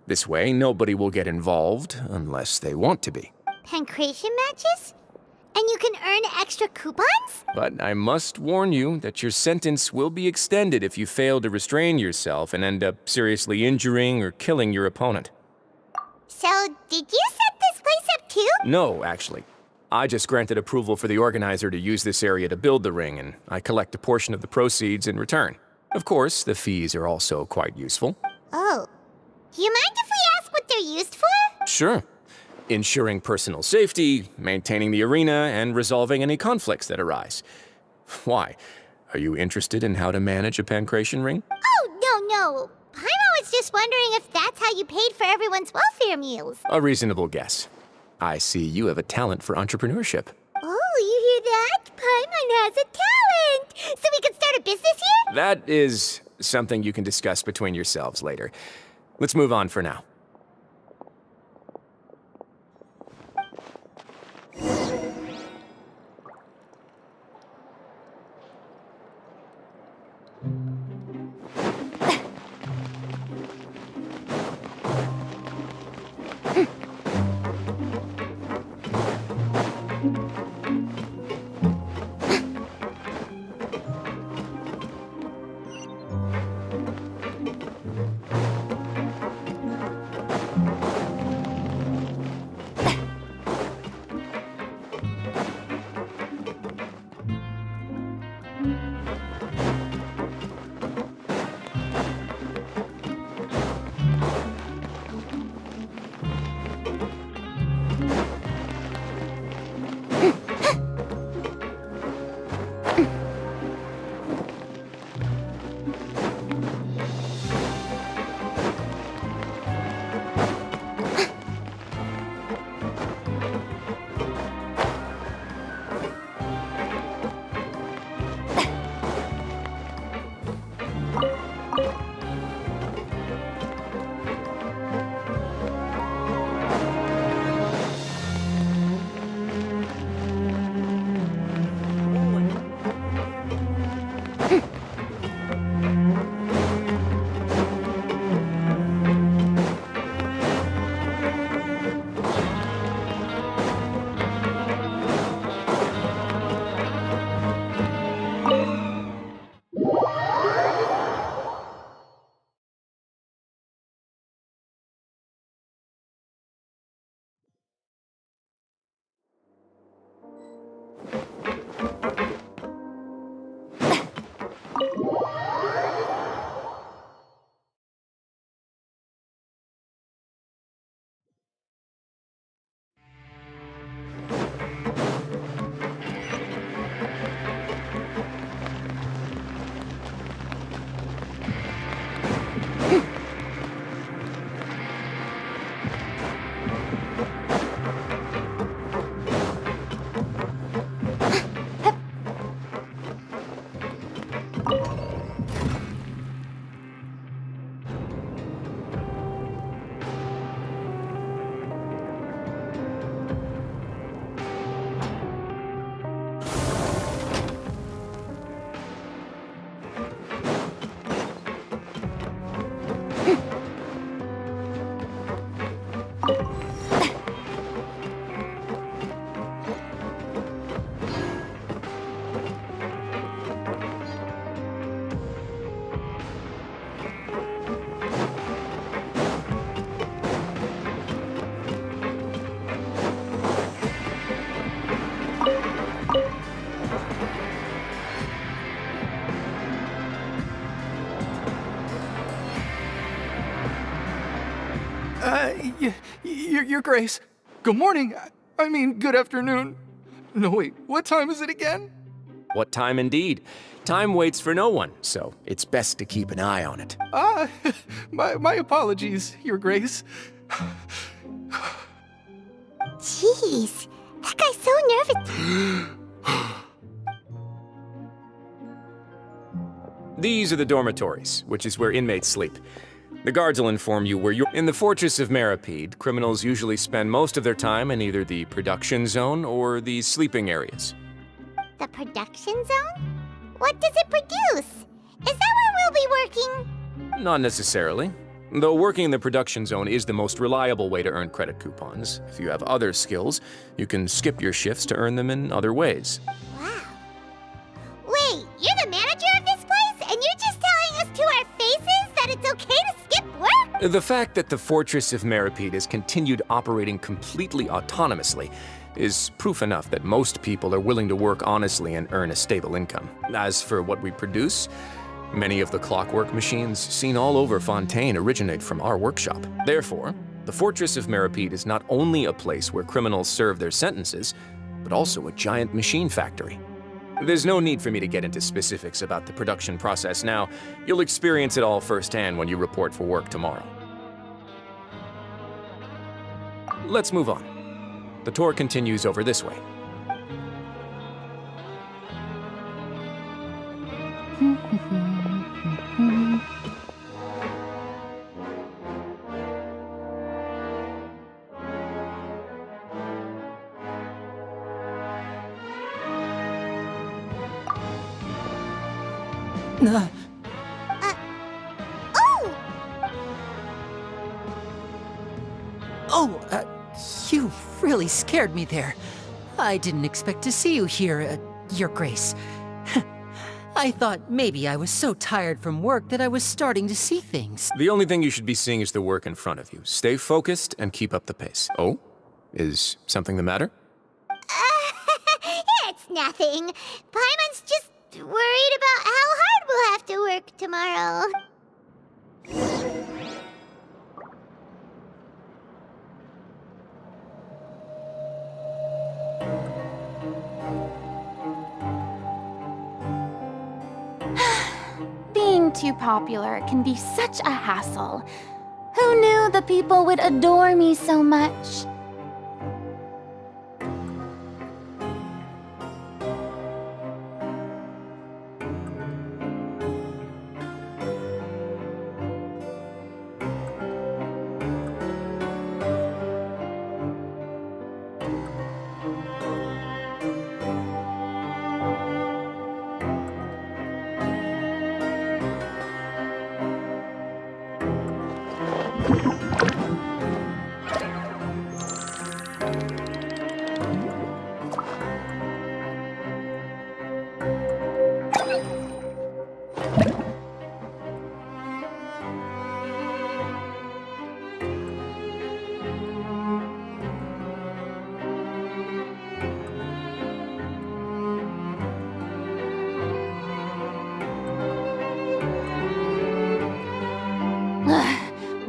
Speaker 14: This way, nobody will get involved unless they want to be.
Speaker 9: Pancration matches? And you can earn extra coupons?
Speaker 14: But I must warn you that your sentence will be extended if you fail to restrain yourself and end up seriously injuring or killing your opponent.
Speaker 9: So, did you set this place up too?
Speaker 14: No, actually. I just granted approval for the organizer to use this area to build the ring, and I collect a portion of the proceeds in return. Of course, the fees are also quite useful.
Speaker 9: Oh. Do you mind if we ask what they're used for?
Speaker 14: Sure. Ensuring personal safety, maintaining the arena, and resolving any conflicts that arise. Why? Are you interested in how to manage a pancration ring?
Speaker 9: Oh, no. Paimon was just wondering if that's how you paid for everyone's welfare meals.
Speaker 14: A reasonable guess. I see you have a talent for entrepreneurship.
Speaker 9: Oh, you hear that? Paimon has a talent! So we could start a business here?
Speaker 14: That is something you can discuss between yourselves later. Let's move on for now.
Speaker 16: Your Grace. Good morning. I mean, good afternoon. No, wait, what time is it again?
Speaker 14: What time indeed? Time waits for no one, so it's best to keep an eye on it.
Speaker 16: My apologies, Your Grace.
Speaker 9: Jeez, that guy's so nervous.
Speaker 14: These are the dormitories, which is where inmates sleep. The guards will inform you where you're. In the Fortress of Meripede, criminals usually spend most of their time in either the production zone or the sleeping areas.
Speaker 9: The production zone? What does it produce? Is that where we'll be working?
Speaker 14: Not necessarily. Though working in the production zone is the most reliable way to earn credit coupons. If you have other skills, you can skip your shifts to earn them in other ways.
Speaker 9: Wow. Wait, you're the manager of this place? And you're just telling us to our faces that it's okay to skip work?
Speaker 14: The fact that the Fortress of Meripede has continued operating completely autonomously is proof enough that most people are willing to work honestly and earn a stable income. As for what we produce, many of the clockwork machines seen all over Fontaine originate from our workshop. Therefore, the Fortress of Meripede is not only a place where criminals serve their sentences, but also a giant machine factory. There's no need for me to get into specifics about the production process now. You'll experience it all firsthand when you report for work tomorrow. Let's move on. The tour continues over this way.
Speaker 5: You really scared me there. I didn't expect to see you here, Your Grace. I thought maybe I was so tired from work that I was starting to see things.
Speaker 14: The only thing you should be seeing is the work in front of you. Stay focused and keep up the pace. Oh? Is something the matter?
Speaker 9: It's nothing. Paimon's just worried about how hard we'll have to work tomorrow.
Speaker 2: too popular can be such a hassle. Who knew the people would adore me so much?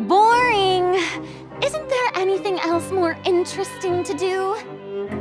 Speaker 2: Boring! Isn't there anything else more interesting to do?